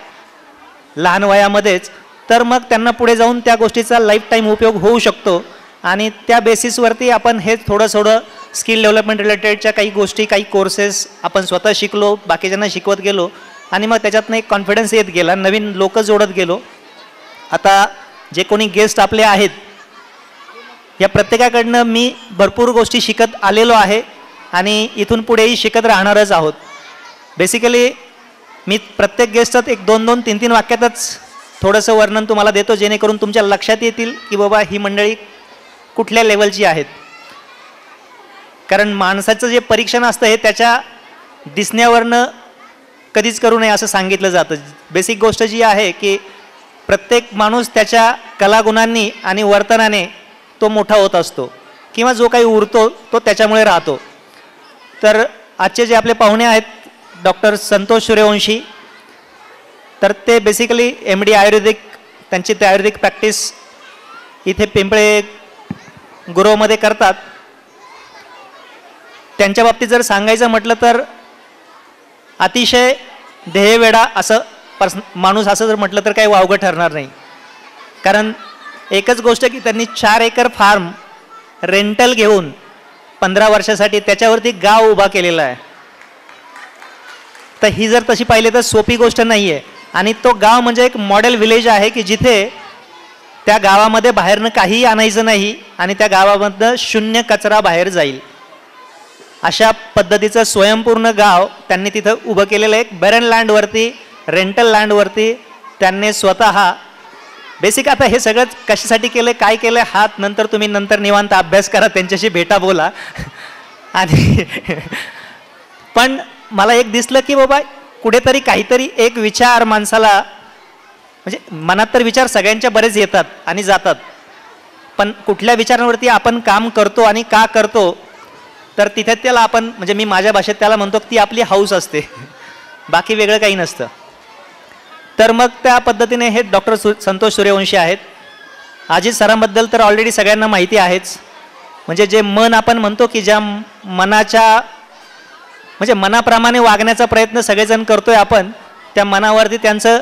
लहान वयामध्येच, तर मग त्यांना पुढे जाऊन त्या गोष्टीचा लाईफ टाईम उपयोग होऊ शकतो. आणि त्या बेसिसवरती आपण हे थोडं स्किल डेव्हलपमेंट रिलेटेडच्या काही गोष्टी, काही कोर्सेस आपण स्वतः शिकलो, बाकीच्यांना शिकवत गेलो आणि मग त्याच्यातनं एक कॉन्फिडन्स येत गेला, नवीन लोक जोडत गेलो. आता जे कोणी गेस्ट आपले आहेत या प्रत्येकाकडनं मी भरपूर गोष्टी शिकत आलेलो आहे आणि इथून पुढेही शिकत राहणारच आहोत. बेसिकली मी प्रत्येक गेस्टात एक 2-2, 3-3 वाक्यातच थोडंसं वर्णन तुम्हाला देतो जेणेकरून तुमच्या लक्षात येतील की बाबा ही मंडळी कुठल्या लेवलची आहेत. कारण माणसाचं जे परीक्षण असतं हे त्याच्या दिसण्यावरनं कधीच करू नये असं सांगितलं जातं. बेसिक गोष्ट जी आहे की प्रत्येक माणूस त्याच्या कलागुणांनी आणि वर्तनाने तो मोठा होत असतो. किंवा जो काही उरतो तो त्याच्यामुळे राहतो. तर आजचे जे आपले पाहुणे आहेत डॉक्टर संतोष सूर्यवंशी, तर ते बेसिकली MD आयुर्वेदिक, त्यांची ते आयुर्वेदिक प्रॅक्टिस इथे पिंपळे गुरुमध्ये करतात. त्यांच्या बाबतीत जर सांगायचं म्हटलं तर अतिशय ध्येयवेडा असं माणूस असं जर म्हटलं तर काही वावगं ठरणार नाही. कारण एकच गोष्ट की त्यांनी 4 एकर फार्म रेंटल घेऊन 15 वर्षासाठी त्याच्यावरती गाव उभा केलेला आहे. तर ही जर तशी पाहिली तर सोपी गोष्ट नाही आहे. आणि तो गाव म्हणजे एक मॉडेल विलेज आहे की जिथे त्या गावामध्ये बाहेरनं काहीही आणायचं नाही आणि त्या गावामधनं शून्य कचरा बाहेर जाईल, अशा पद्धतीचं स्वयंपूर्ण गाव त्यांनी तिथं उभं केलेलं आहे. एक बॅरन लँडवरती, रेंटल लँडवरती त्यांनी स्वतः बेसिक. आता हे सगळं कशासाठी केलं, काय केलं, हात नंतर तुम्ही नंतर निवांत अभ्यास करा, त्यांच्याशी भेटा, बोला. आणि पण मला एक दिसलं की बाबा कुठेतरी काहीतरी एक विचार माणसाला, म्हणजे मनात तर विचार सगळ्यांच्या बरेच येतात आणि जातात, पण कुठल्या विचारांवरती आपण काम करतो आणि का करतो, तर तिथे त्याला आपण, म्हणजे मी माझ्या भाषेत त्याला म्हणतो की ती आपली हाऊस असते, बाकी वेगळं काही नसतं. तर मग त्या पद्धतीने हे डॉक्टर संतोष सूर्यवंशी आहेत. अजित सरांबद्दल तर ऑलरेडी सगळ्यांना माहिती आहेच. म्हणजे जे मन आपण म्हणतो की ज्या मनाच्या, म्हणजे मनाप्रमाणे वागण्याचा प्रयत्न सगळेजण करतोय आपण, त्या मनावरती त्यांचं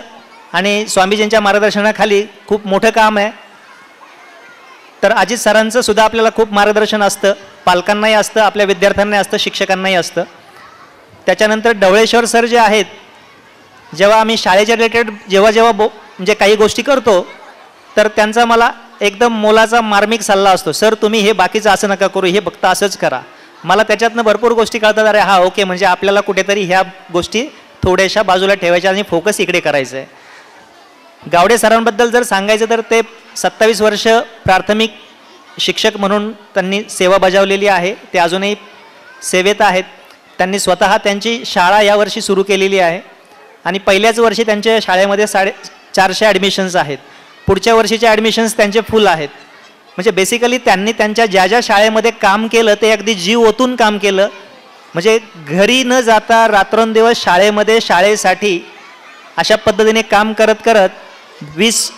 आणि स्वामीजींच्या मार्गदर्शनाखाली खूप मोठं काम आहे. तर अजित सरांचं सुद्धा आपल्याला खूप मार्गदर्शन असतं, पालकांनाही असतं, आपल्या विद्यार्थ्यांनाही असतं, शिक्षकांनाही असतं. त्याच्यानंतर ढवळेश्वर सर जे आहेत, जेव्हा आम्ही शाळेच्या रिलेटेड जेव्हा म्हणजे काही गोष्टी करतो तर त्यांचा मला एकदम मोलाचा मार्मिक सल्ला असतो, सर तुम्ही हे बाकीचं असं नका करू, हे फक्त असंच करा. मला त्याच्यातनं भरपूर गोष्टी कळतात, अरे हा ओके, म्हणजे आपल्याला कुठेतरी ह्या गोष्टी थोड्याशा बाजूला ठेवायच्या आणि फोकस इकडे करायचं आहे. गावडे सरांबद्दल जर सांगायचं तर ते 27 वर्ष प्राथमिक शिक्षक म्हणून त्यांनी सेवा बजावलेली आहे. ते अजूनही सेवेत आहेत. त्यांनी स्वतः त्यांची शाळा यावर्षी सुरू केलेली आहे आणि पहिल्याच वर्षी त्यांच्या शाळेमध्ये 450 ॲडमिशन्स आहेत. पुढच्या वर्षीचे ॲडमिशन्स त्यांचे फुल आहेत. म्हणजे बेसिकली त्यांनी त्यांच्या ज्या ज्या शाळेमध्ये काम केलं ते अगदी जीव ओतून काम केलं. म्हणजे घरी न जाता रात्रंदिवस शाळेमध्ये, शाळेसाठी अशा पद्धतीने काम करत करत 20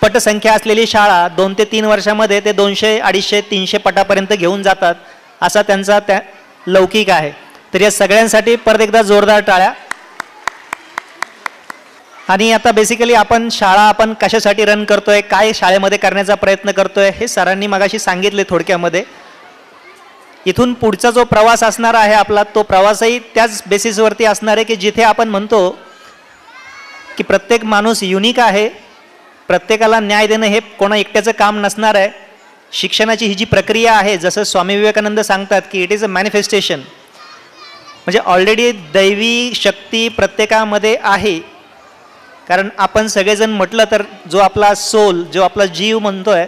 पटसंख्या असलेली शाळा 2 ते 3 वर्षामध्ये ते 200, 250, 300 पटापर्यंत घेऊन जातात, असा त्यांचा त्या लौकिक आहे. तर या सगळ्यांसाठी परत एकदा जोरदार टाळ्या. आणि आता बेसिकली आपण शाळा आपण कशासाठी रन करतोय, काय शाळेमध्ये करण्याचा प्रयत्न करतोय, हे सरांनी मगाशी सांगितले थोडक्यामध्ये. इथून पुढचा जो प्रवास असणार आहे आपला, तो प्रवासही त्याच बेसिसवरती असणार आहे की जिथे आपण म्हणतो की प्रत्येक माणूस युनिक आहे, प्रत्येकाला न्याय देणं हे कोणा एकट्याचं काम नसणार आहे. शिक्षणाची ही जी प्रक्रिया आहे, जसं स्वामी विवेकानंद सांगतात की इट इज अ मॅनिफेस्टेशन, म्हणजे ऑलरेडी दैवी शक्ती प्रत्येकामध्ये आहे. कारण आपण सगळेजण म्हटलं तर जो आपला सोल, जो आपला जीव म्हणतोय,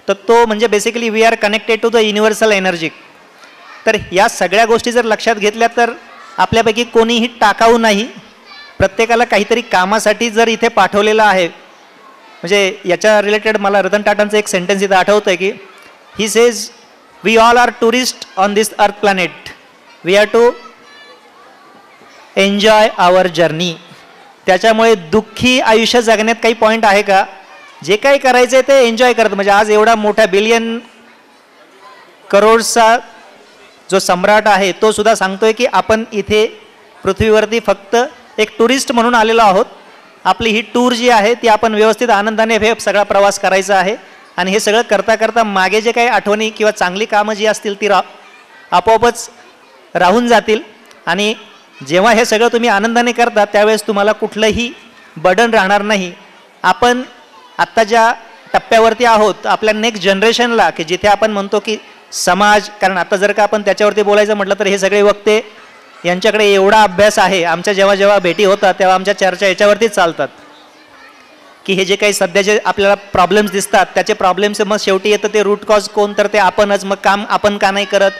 तर तो म्हणजे basically we are connected to the universal energy. तर या सगळ्या गोष्टी जर लक्षात घेतल्या तर आपल्यापैकी कोणीही टाकाऊ नाही. प्रत्येकाला काहीतरी कामासाठी जर इथे पाठवलेलं आहे. म्हणजे याच्या रिलेटेड मला रतन टाटांचं एक सेंटेन्स इथं आठवतं आहे की he says we all are tourist on this earth planet, we are to enjoy our journey. त्याच्यामुळे दुःखी आयुष्य जगण्यात काही पॉईंट आहे का? जे काही करायचं आहे ते एन्जॉय करत. म्हणजे आज एवढा मोठा बिलियन करोडचा जो सम्राट आहे तो सुद्धा सांगतोय की आपण इथे पृथ्वीवरती फक्त एक टुरिस्ट म्हणून आलेलो आहोत. आपली ही टूर जी आहे ती आपण व्यवस्थित आनंदाने हे सगळा प्रवास करायचा आहे. आणि हे सगळं करता करता मागे जे काही आठवणी किंवा चांगली कामं जी असतील ती आपोआपच राहून जातील. आणि जेव्हा हे सगळं तुम्ही आनंदाने करता त्यावेळेस तुम्हाला कुठलंही बर्डन राहणार नाही. आपण आत्ता ज्या टप्प्यावरती आहोत आपल्या नेक्स्ट जनरेशनला, की जिथे आपण म्हणतो की समाज, कारण आता जर का आपण त्याच्यावरती बोलायचं म्हटलं तर हे सगळे वक्ते यांच्याकडे एवढा अभ्यास आहे. आमच्या जेव्हा जेव्हा भेटी होतात तेव्हा आमच्या चर्चा याच्यावरतीच चालतात की हे जे काही सध्याचे आपल्याला प्रॉब्लेम्स दिसतात त्याचे प्रॉब्लेम्स मग शेवटी येतं ते रूट कॉज कोण, तर ते आपणच. मग काम आपण का नाही करत?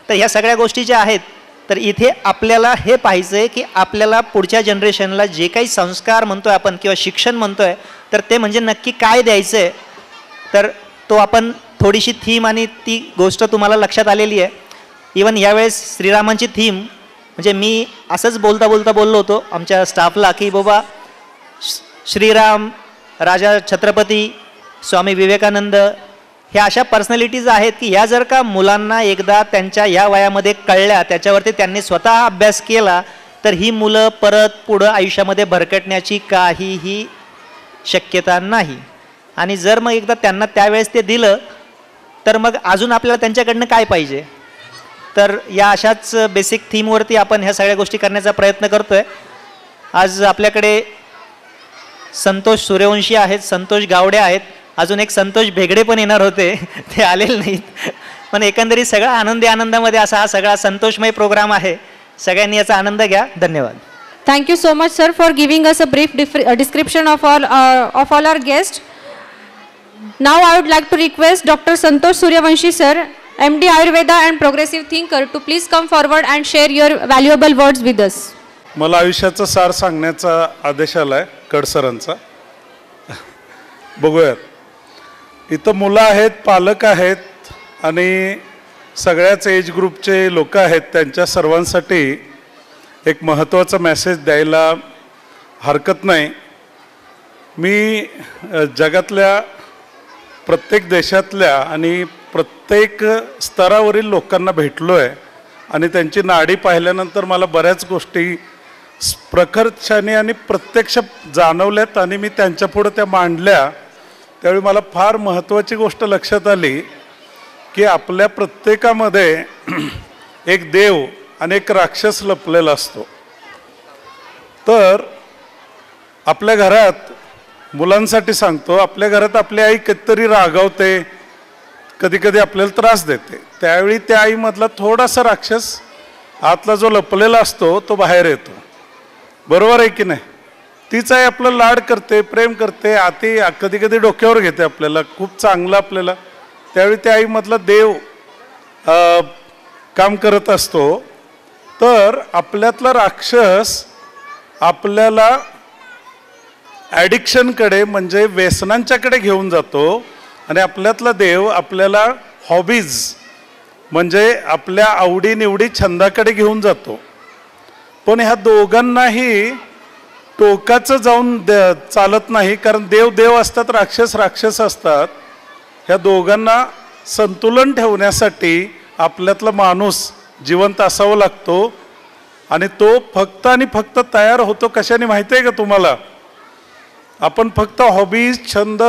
तर ह्या सगळ्या गोष्टी ज्या आहेत, तर इथे आपल्याला हे पाहिजे आहे की आपल्याला पुढच्या जनरेशनला जे काही संस्कार म्हणतोय आपण किंवा शिक्षण म्हणतोय तर ते म्हणजे नक्की काय द्यायचं आहे, तर तो आपण थोडीशी थीम आणि ती गोष्ट तुम्हाला लक्षात आलेली आहे. इवन यावेळेस श्रीरामांची थीम म्हणजे मी असंच बोललो होतो आमच्या स्टाफला की बाबा श्रीराम, राजा छत्रपती, स्वामी विवेकानंद ह्या अशा पर्सनॅलिटीज आहेत की ह्या जर का मुलांना एकदा त्यांच्या या वयामध्ये कळल्या, त्याच्यावरती त्यांनी स्वतः अभ्यास केला, तर ही मुलं परत पुढं आयुष्यामध्ये भरकटण्याची काहीही शक्यता नाही. आणि जर मग एकदा त्यांना त्यावेळेस ते दिलं तर मग अजून आपल्याला त्यांच्याकडनं काय पाहिजे. तर या अशाच बेसिक थीमवरती आपण ह्या सगळ्या गोष्टी करण्याचा प्रयत्न करतोय. आज आपल्याकडे संतोष सूर्यवंशी आहेत, संतोष गावडे आहेत, अजून एक संतोष भेगडे पण येणार होते, ते आलेले नाहीत. पण एकंदरीत सगळा आनंदामध्ये असा हा सगळा संतोषमय प्रोग्राम आहे. सगळ्यांनी याचा आनंद घ्या. धन्यवाद. Thank you so much, sir, for giving us a brief description of all our guests. Now I would like to request Dr. Santosh Suryavanshi sir, MD Ayurveda and progressive thinker, to please come forward and share your valuable words with us. मला आयुष्याचा सार सांगण्याचा आदेश आलाय कडसरांचा. बघूयात. इथं मुलं आहेत, पालक आहेत आणि सगळ्याच एज ग्रुपचे लोक आहेत. त्यांच्या सर्वांसाठी एक महत्त्वाचा मेसेज द्यायला हरकत नाही. मी जगातल्या प्रत्येक देशातल्या आणि प्रत्येक स्तरावरील लोकांना भेटलो आहे आणि त्यांची नाडी पाहिल्यानंतर मला बऱ्याच गोष्टी प्रखरपणे आणि प्रत्यक्ष जाणवल्यात आणि मी त्यांच्यापुढं त्या मांडल्या. त्यावेळी मला फार महत्त्वाची गोष्ट लक्षात आली की आपल्या प्रत्येकामध्ये एक देव आणि एक राक्षस लपलेला असतो. तर आपल्या घरात, मुलांसाठी सांगतो, आपल्या घरात आपली आई कधीतरी रागावते, कधी कधी आपल्याला त्रास देते. त्यावेळी त्या आईमधला थोडासा राक्षस आतला जो लपलेला असतो तो बाहेर येतो. बरोबर आहे की नाही? तीच आई आपलं लाड करते, प्रेम करते, आती कधी कधी डोक्यावर घेते आपल्याला, खूप चांगलं आपल्याला. त्यावेळी त्या आईमधला देव काम करत असतो. तर आपल्यातला राक्षस आपल्याला ॲडिक्शनकडे म्हणजे व्यसनांच्याकडे घेऊन जातो आणि आपल्यातला देव आपल्याला हॉबीज म्हणजे आपल्या आवडीनिवडी छंदाकडे घेऊन जातो. पण ह्या दोघांनाही टोकाचं जाऊन चालत नाही, कारण देव देव असतात, राक्षस राक्षस असतात. ह्या दोघांना संतुलन ठेवण्यासाठी आपल्यातला माणूस जिवंत असावा लागतो आणि तो फक्त आणि फक्त तयार होतो कशाने माहिती आहे का तुम्हाला? आपण फक्त हॉबीज छंद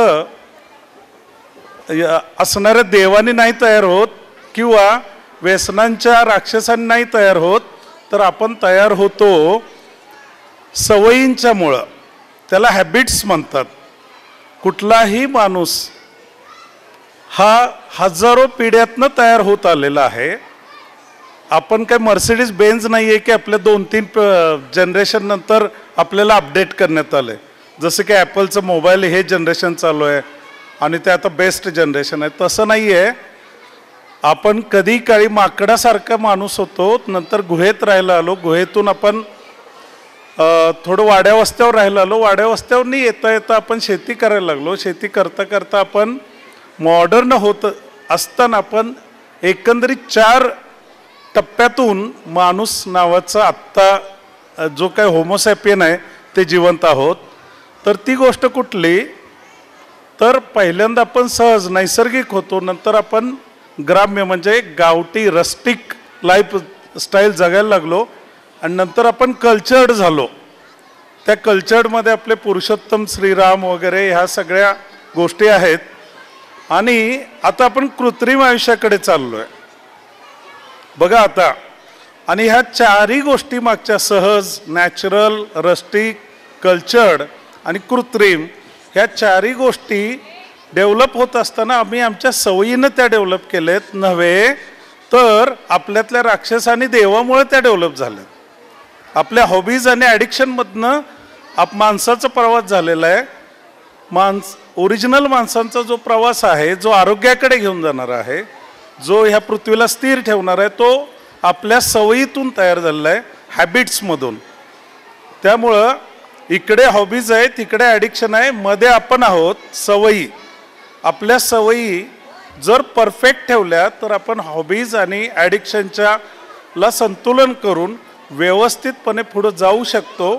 असणाऱ्या देवाने नाही तयार होत किंवा व्यसनांच्या राक्षसांनी नाही तयार होत, तर आपण तयार होतो सवयींच्यामुळं. त्याला हॅबिट्स म्हणतात. कुठलाही माणूस हा हजारो पिढ्यातनं तयार होत आलेला आहे. आपण काय मर्सिडीज बेन्झ नाही आहे की आपल्या 2-3 जनरेशन नंतर आपल्याला अपडेट करण्यात आलं आहे. जसं की ॲपलचं मोबाईल हे जनरेशन चालू आहे आणि ते आता बेस्ट जनरेशन आहे, तसं नाही आहे. आपण कधी काळी माकडासारखा माणूस होतो, नंतर गुहेत राहायला आलो, गुहेतून आपण थोडं वाड्या वस्त्यावर राहायला आलो, वाड्या वस्त्यावरनी येता येता आपण शेती करायला लागलो, शेती करता करता आपण मॉडर्न होत असताना आपण एकंदरीत 4 टप्प्यातून माणूस नावाचा आत्ता जो काय होमोसॅपियन आहे ते जिवंत आहोत. तर ती गोष्ट कुठली? तर पहिल्यांदा आपण सहज नैसर्गिक होतो, नंतर आपण ग्राम्य म्हणजे गावठी रस्टिक लाईफ स्टाईल जगायला लागलो आणि नंतर आपण कल्चर्ड झालो. त्या कल्चर्डमध्ये आपले पुरुषोत्तम श्रीराम वगैरे ह्या सगळ्या गोष्टी आहेत आणि आता आपण कृत्रिम आयुष्याकडे चाललो आहे बघा आता. आणि ह्या 4ही गोष्टी मागच्या सहज, नॅचरल, रस्टिक, कल्चर्ड आणि कृत्रिम ह्या 4ही गोष्टी डेव्हलप होत असताना आम्ही आमच्या सवयीनं त्या डेव्हलप केलेत नव्हे, तर आपल्यातल्या राक्षस आणि देवामुळे त्या डेव्हलप झाल्यात. आपल्या हॉबीज आणि ॲडिक्शनमधनं माणसाचा प्रवास झालेला आहे. ओरिजिनल माणसांचा जो प्रवास आहे, जो आरोग्याकडे घेऊन जाणार आहे, जो ह्या पृथ्वीला स्थिर ठेवणार आहे, तो आपल्या सवयीतून तयार झालेला आहे, हॅबिट्समधून. त्यामुळं इकडे हॉबीज आहे, तिकडे ॲडिक्शन आहे, मध्ये आपण आहोत सवयी. आपल्या सवयी जर परफेक्ट ठेवल्या तर आपण हॉबीज आणि ॲडिक्शनच्या ला संतुलन करून व्यवस्थितपणे पुढे जाऊ शकतो.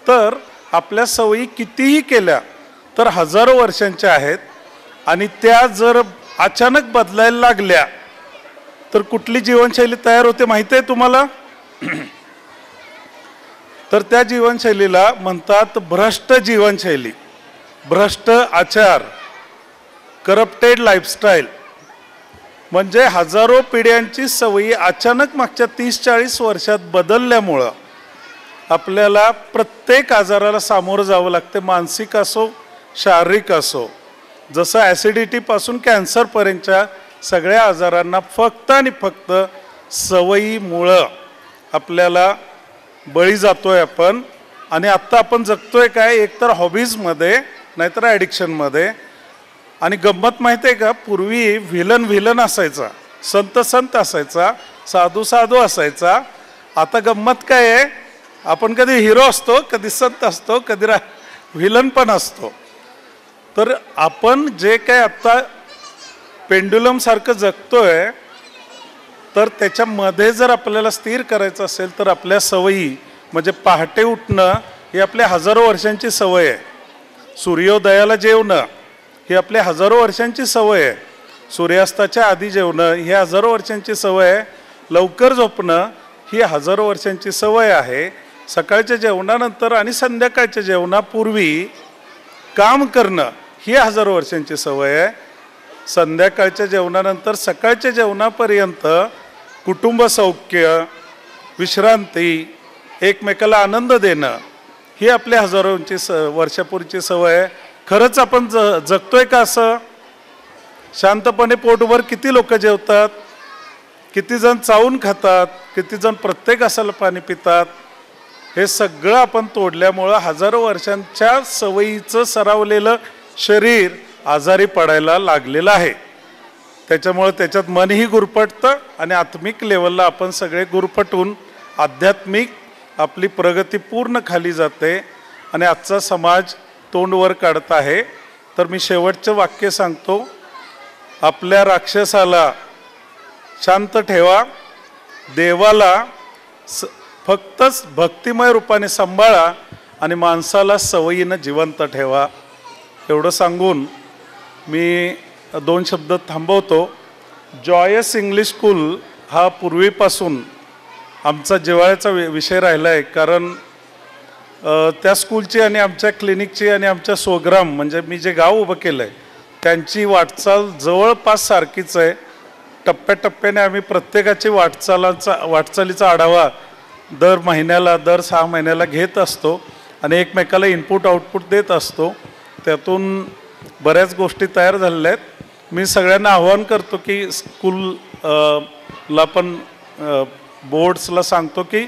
तर आपल्या सवयी कितीही केल्या तर हजारो वर्षांच्या आहेत आणि त्या जर अचानक बदलायला लागल्या तर कुठली जीवनशैली तयार होते माहिती आहे तुम्हाला? तर त्या जीवनशैलीला म्हणतात भ्रष्ट जीवनशैली, भ्रष्ट आचार, करप्टेड लाईफस्टाईल. म्हणजे हजारो पिढ्यांची सवयी अचानक मागच्या 30-40 वर्षात बदलल्यामुळं आपल्याला प्रत्येक आजाराला सामोरं जावं लागते, मानसिक असो शारीरिक असो. जसं ॲसिडिटीपासून कॅन्सरपर्यंतच्या सगळ्या आजारांना फक्त आणि फक्त सवयीमुळं आपल्याला बळी जातोय आपण. आणि आत्ता आपण जगतोय काय, एकतर हॉबीजमध्ये नाहीतर ॲडिक्शनमध्ये. आणि गंमत माहिती आहे का, पूर्वी व्हिलन असायचा, संत असायचा, साधू असायचा. आता गंमत काय आहे, आपण कधी हिरो असतो, कधी संत असतो, कधी व्हिलन पण असतो. तर आपण जे काय आत्ता पेंडुलमसारखं जगतोय तर त्याच्यामध्ये जर आपल्याला स्थिर करायचं असेल तर आपल्या सवयी म्हणजे पहाटे उठणं ही आपल्या हजारो वर्षांची सवय आहे. सूर्योदयाला जेवणं ही आपल्या हजारो वर्षांची सवय आहे. सूर्यास्ताच्या आधी जेवणं ही हजारो वर्षांची सवय आहे. लवकर झोपणं ही हजारो वर्षांची सवय आहे. सकाळच्या जेवणानंतर आणि संध्याकाळच्या जेवणापूर्वी काम करणं ही हजारो वर्षांची सवय आहे. संध्याकाळच्या जेवणानंतर सकाळच्या जेवणापर्यंत कुटुंब सौख्य, विश्रांती, एकमेकाला आनंद देणं ही आपल्या हजारोंची वर्षापूर्वीची सवय आहे. खरंच आपण जगतोय का असं? शांतपणे पोटभर किती लोक जेवतात, किती जण चावून खातात, किती जण प्रत्येक घासाला पाणी पितात. हे सगळं आपण तोडल्यामुळं हजारो वर्षांच्या सवयीचं सरावलेलं शरीर आजारी पडायला लागलेलं आहे. त्याच्यामुळं त्याच्यात मनही गुरफटतं आणि आत्मिक लेवलला आपण सगळे गुरफटून आध्यात्मिक आपली प्रगती पूर्ण खाली जाते आणि आजचा समाज तोंड वर काढत आहे. तर मी शेवटचं वाक्य सांगतो, आपल्या राक्षसाला शांत ठेवा, देवाला फक्तच भक्तिमय रूपाने सांभाळा आणि माणसाला सवयीनं जिवंत ठेवा. एवढं सांगून मी 2 शब्द थांबवतो. जॉयस इंग्लिश स्कूल हा पूर्वीपासून आमचा जिव्हाळ्याचा विषय राहिला आहे. कारण त्या स्कूलची आणि आमच्या क्लिनिकची आणि आमच्या स्वग्राम म्हणजे मी जे गाव उभं केलं आहे त्यांची वाटचाल जवळपास सारखीच आहे. टप्प्याटप्प्याने आम्ही प्रत्येकाची वाटचालीचा आढावा दर महिन्याला, दर 6 महिन्याला घेत असतो आणि एकमेकाला इनपुट आउटपुट देत असतो. त्यातून बऱ्याच गोष्टी तयार झालेल्या आहेत. मी सगळ्यांना आवाहन करतो की स्कूलला पण बोर्ड्सला सांगतो की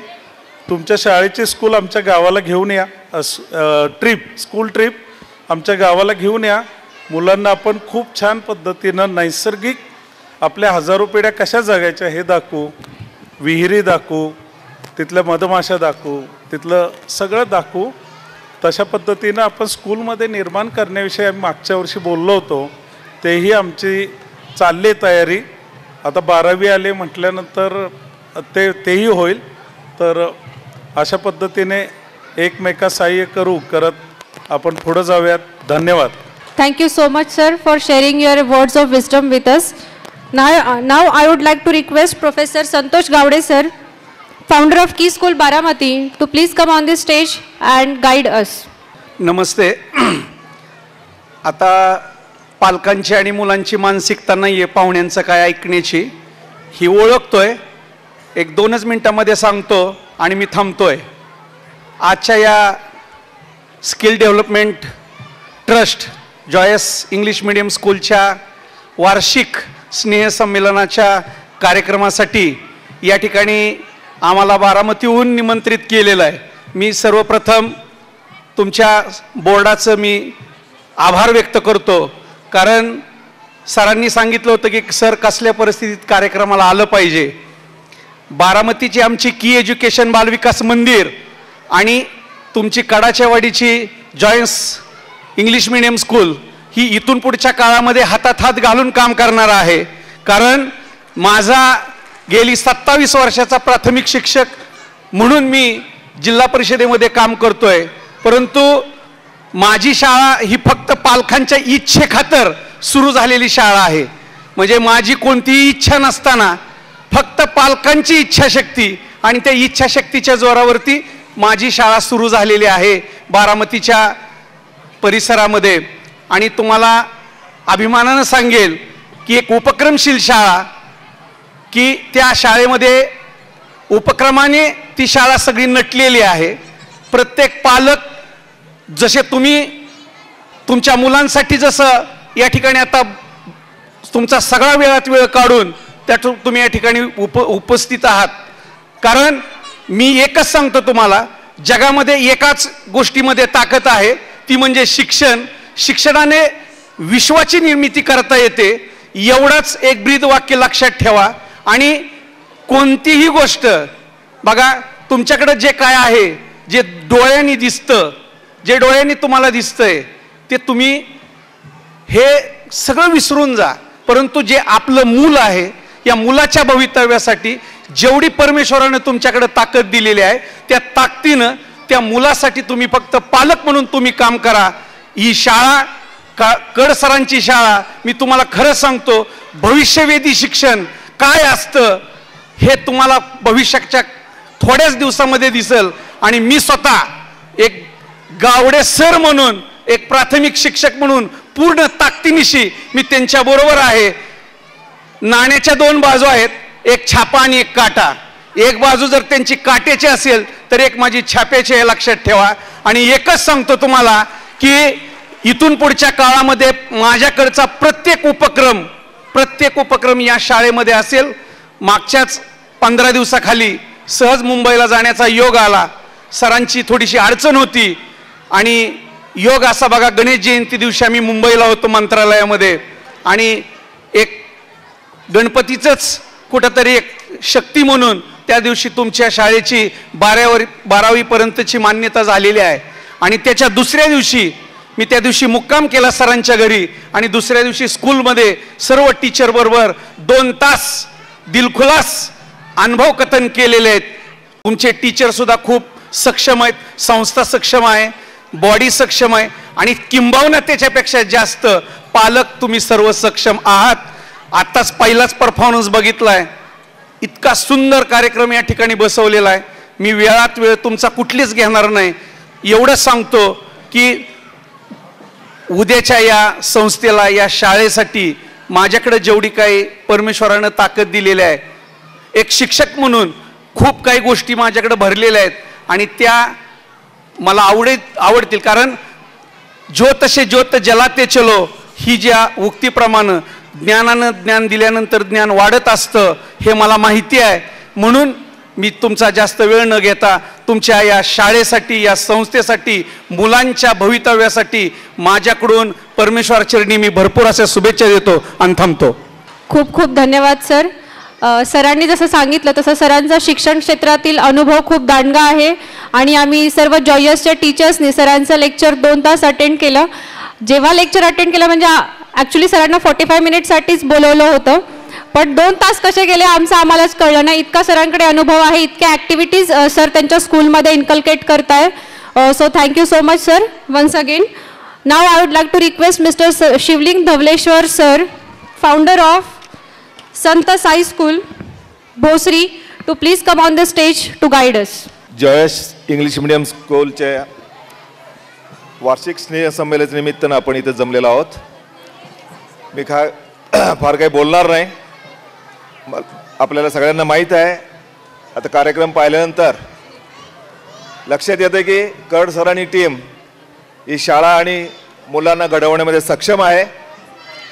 तुमच्या शाळेची स्कूल आमच्या गावाला घेऊन या, स्कूल ट्रिप आमच्या गावाला घेऊन या. मुलांना आपण खूप छान पद्धतीनं नैसर्गिक आपल्या हजारो पिढ्या कशा जगायच्या हे दाखवू, विहिरी दाखवू, तिथल्या मधमाशा दाखवू, तिथलं सगळं दाखवू. तशा पद्धतीनं आपण स्कूलमध्ये निर्माण करण्याविषयी आम्ही मागच्या वर्षी बोललो होतो. तेही आमची चालली तयारी. आता 12वी आले म्हटल्यानंतर तेही होईल. तर अशा पद्धतीने एकमेका सहाय्य करत आपण पुढे जाऊयात. धन्यवाद. Thank you so much, sir, for sharing your words of wisdom with us. Now I would like to request Professor Santosh Gowde, sir, founder of Key School Baramati, to please come on this stage and guide us. नमस्ते. आता पालकांची आणि मुलांची मानसिकता नाही आहे पाहुण्यांचं काय ऐकण्याची, ही ओळखतोय. 1-2 मिनिटामध्ये सांगतो आणि मी थांबतोय. आजच्या या skill development trust Joyce English medium स्कूलच्या वार्षिक स्नेहसंमेलनाच्या कार्यक्रमासाठी या ठिकाणी आम्हाला बारामतीहून निमंत्रित केलेलं आहे. मी सर्वप्रथम तुमच्या बोर्डाचं मी आभार व्यक्त करतो. कारण सरांनी सांगितलं होतं की सर कसल्या परिस्थितीत कार्यक्रमाला आलं पाहिजे. बारामतीची आमची की एज्युकेशन बालविकास मंदिर आणि तुमची कडाच्यावाडीची जॉयन्स इंग्लिश मीडियम स्कूल ही इथून पुढच्या काळामध्ये हातात हात घालून काम करणार आहे. कारण माझा गेली 27 वर्षाचा प्राथमिक शिक्षक म्हणून मी जिल्हा परिषदेमध्ये काम करतोय. परंतु माझी शाळा ही फक्त पालकांच्या इच्छेखातर सुरू झालेली शाळा आहे. म्हणजे माझी कोणतीही इच्छा नसताना फक्त पालकांची इच्छाशक्ती आणि त्या इच्छाशक्तीच्या जोरावरती माझी शाळा सुरू झालेली आहे बारामतीच्या परिसरामध्ये. आणि तुम्हाला अभिमानानं सांगेल की एक उपक्रमशील शाळा, की त्या शाळेमध्ये उपक्रमाने ती शाळा सगळी नटलेली आहे. प्रत्येक पालक जसे तुम्ही तुमच्या मुलांसाठी जसं या ठिकाणी आता तुमचा सगळा वेळात वेळ काढून त्यातून तुम्ही या ठिकाणी उपस्थित आहात. कारण मी एकच सांगतो तुम्हाला, जगामध्ये एकाच गोष्टीमध्ये ताकद आहे, ती म्हणजे शिक्षण. शिक्षणाने विश्वाची निर्मिती करता येते, एवढंच एक ब्रीद वाक्य लक्षात ठेवा. आणि कोणतीही गोष्ट बघा, तुमच्याकडे जे काय आहे, जे डोळ्यांनी दिसतं, जे डोळ्यांनी तुम्हाला दिसतंय ते तुम्ही हे सगळं विसरून जा. परंतु जे आपलं मूल आहे, या मुलाच्या भवितव्यासाठी जेवढी परमेश्वराने तुमच्याकडे ताकद दिलेली आहे, त्या ताकदीनं त्या मुलासाठी तुम्ही फक्त पालक म्हणून तुम्ही काम करा. ही शाळा कड सरांची शाळा, मी तुम्हाला खरं सांगतो, भविष्यवेधी शिक्षण काय असतं हे तुम्हाला भविष्याच्या थोड्याच दिवसामध्ये दिसेल. आणि मी स्वतः एक गावडे सर म्हणून, एक प्राथमिक शिक्षक म्हणून पूर्ण ताकदीनिशी मी त्यांच्या बरोबर आहे. नाण्याच्या दोन बाजू आहेत, एक छापा आणि एक काटा. एक बाजू जर त्यांची काट्याची असेल तर एक माझी छाप्याची, हे लक्षात ठेवा. आणि एकच सांगतो तुम्हाला की इथून पुढच्या काळामध्ये माझ्याकडचा प्रत्येक उपक्रम या शाळेमध्ये असेल. मागच्याच 15 दिवसाखाली सहज मुंबईला जाण्याचा योग आला. सरांची थोडीशी अडचण होती आणि योग असा बघा, गणेश जयंती दिवशी आम्ही मुंबईला होतो मंत्रालयामध्ये. आणि एक गणपतीचंच कुठंतरी एक शक्ती म्हणून त्या दिवशी तुमच्या शाळेची 12वी पर्यंतची मान्यता झालेली आहे. आणि त्याच्या दुसऱ्या दिवशी मी त्या दिवशी मुक्काम केला सरांच्या घरी. आणि दुसऱ्या दिवशी स्कूलमध्ये सर्व टीचर बरोबर 2 तास दिलखुलास अनुभव कथन केलेले आहेत. तुमचे टीचर सुद्धा खूप सक्षम आहेत, संस्था सक्षम आहे, बॉडी सक्षम आहे, आणि किंबहुना त्याच्यापेक्षा जास्त पालक तुम्ही सर्व सक्षम आहात. आत्ताच पहिलाच परफॉर्मन्स बघितलाय, इतका सुंदर कार्यक्रम या ठिकाणी बसवलेला आहे. मी वेळात वेळ तुमचा कुठलीच घेणार नाही. एवढंच सांगतो की उद्याच्या या संस्थेला, या शाळेसाठी माझ्याकडे जेवढी काही परमेश्वरानं ताकद दिलेली आहे, एक शिक्षक म्हणून खूप काही गोष्टी माझ्याकडे भरलेल्या आहेत आणि त्या मला आवडतील. कारण ज्योतसे ज्योत जलाते चलो ही ज्या उक्तीप्रमाणे ज्ञानानं ज्ञान दिल्यानंतर ज्ञान वाढत असतं हे मला माहिती आहे. म्हणून मी तुमचा जास्त वेळ न घेता तुमच्या या शाळेसाठी, या संस्थेसाठी, मुलांच्या भवितव्यासाठी माझ्याकडून परमेश्वराचरणी मी भरपूर अशा शुभेच्छा देतो आणि थांबतो. खूप खूप धन्यवाद सर. सरांनी जसं सांगितलं तसं सरांचा शिक्षण क्षेत्रातील अनुभव खूप दांडगा आहे आणि आम्ही सर्व जॉयसच्या टीचर्सनी सरांचं लेक्चर 2 तास अटेंड केलं. जेव्हा लेक्चर अटेंड केलं म्हणजे ॲक्च्युली सरांना 45 मिनिटसाठीच बोलवलं होतं, पण 2 तास कसे गेले आम्हालाच कळलं नाही. इतका सरांकडे अनुभव आहे, इतक्या ॲक्टिव्हिटीज सर त्यांच्या स्कूलमध्ये इन्कल्केट करताय. So thank you so much sir once again. Now I would like to request mister Shivling Dhavaleshwar sir, founder of Sant Sai school Bhosari, to please come on the stage to guide us. Joyce English medium स्कूलच्या वार्षिक स्नेहसंमेलनानिमित्तानं आपण इथे जमलेलो आहोत. मी फार काही बोलणार नाही. आपल्याला सगळ्यांना माहीत आहे, आता कार्यक्रम पाहिल्यानंतर लक्षात येतं की कड सरांनी टीम ही शाळा आणि मुलांना घडवण्यामध्ये सक्षम आहे.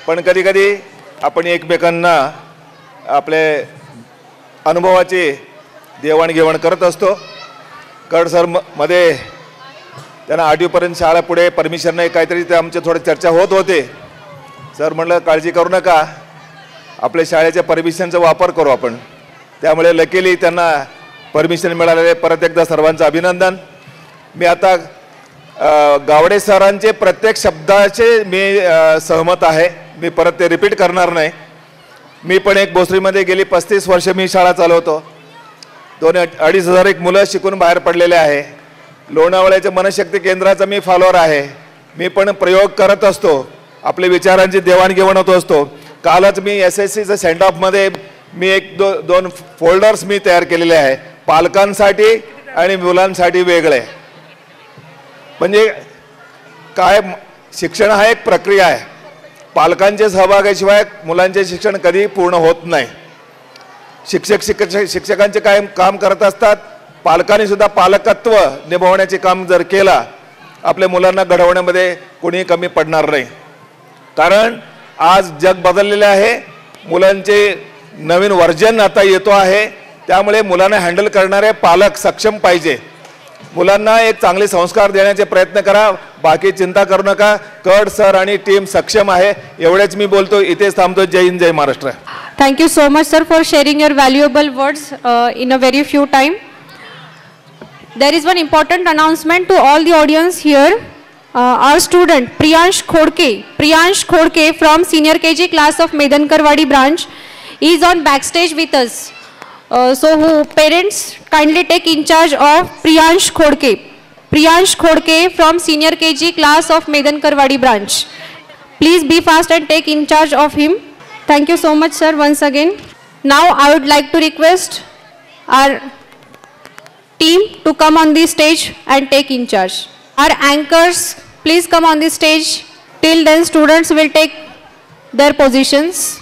पण कधी कधी आपण एकमेकांना आपले अनुभवाची देवाणघेवाण करत असतो. कड सर मध्ये त्यांना 8वीपर्यंत शाळा पुढे परमिशन नाही, काहीतरी ते आमच्या थोडे चर्चा होत होते. सर म्हटलं काळजी करू नका, आपल्या शाळेच्या परमिशनचा वापर करू आपण. त्यामुळे लकीली त्यांना परमिशन मिळालेले. परत एकदा सर्वांचं अभिनंदन. मी आता गावडे सरांचे प्रत्येक शब्दाचे मी सहमत आहे. मी परत ते रिपीट करणार नाही. मी पण एक भोसरीमध्ये गेली 35 वर्ष मी शाळा चालवतो. 2,000-2,500 एक मुलं शिकून बाहेर पडलेले आहे. लोणावळ्याच्या मनशक्ती केंद्राचा मी फॉलोअर आहे. मी पण प्रयोग करत असतो, आपले विचारांची देवाणघेवाण होत असतो. कालच मी SSCचं सेंड ऑफमध्ये मी एक दोन फोल्डर्स मी तयार केलेले आहे, पालकांसाठी आणि मुलांसाठी वेगळे. म्हणजे काय, शिक्षण हा एक प्रक्रिया आहे. पालकांच्या सहभागाशिवाय मुलांचे शिक्षण कधी पूर्ण होत नाही. शिक्षकांचे काय काम करत असतात, पालकांनी सुद्धा पालकत्व निभावण्याचे काम जर केला, आपल्या मुलांना घडवण्यामध्ये कोणी कमी पडणार नाही. कारण आज जग बदललेले आहे, मुलांचे नवीन वर्जन आता येतो आहे. त्यामुळे मुलांना हँडल करणारे पालक सक्षम पाहिजे. मुलांना एक चांगले संस्कार देण्याचे प्रयत्न करा, बाकी चिंता करू नका. कड सर आणि टीम सक्षम आहे. एवढेच मी बोलतो, इथेच थांबतो. जय हिंद, जय Maharashtra. Thank you so much, sir, for sharing your valuable words in a very few time. There is one important announcement to all the audience here. Our student Priyansh Khodke from senior KG class of Medankarwadi branch is on backstage with us. So parents kindly take in charge of Priyansh Khodke from senior KG class of Medankarwadi branch. Please be fast and take in charge of him. Thank you so much, sir, once again. Now I would like to request our team to come on the stage and take in charge. Our anchors, please come on the stage. Till then, students will take their positions.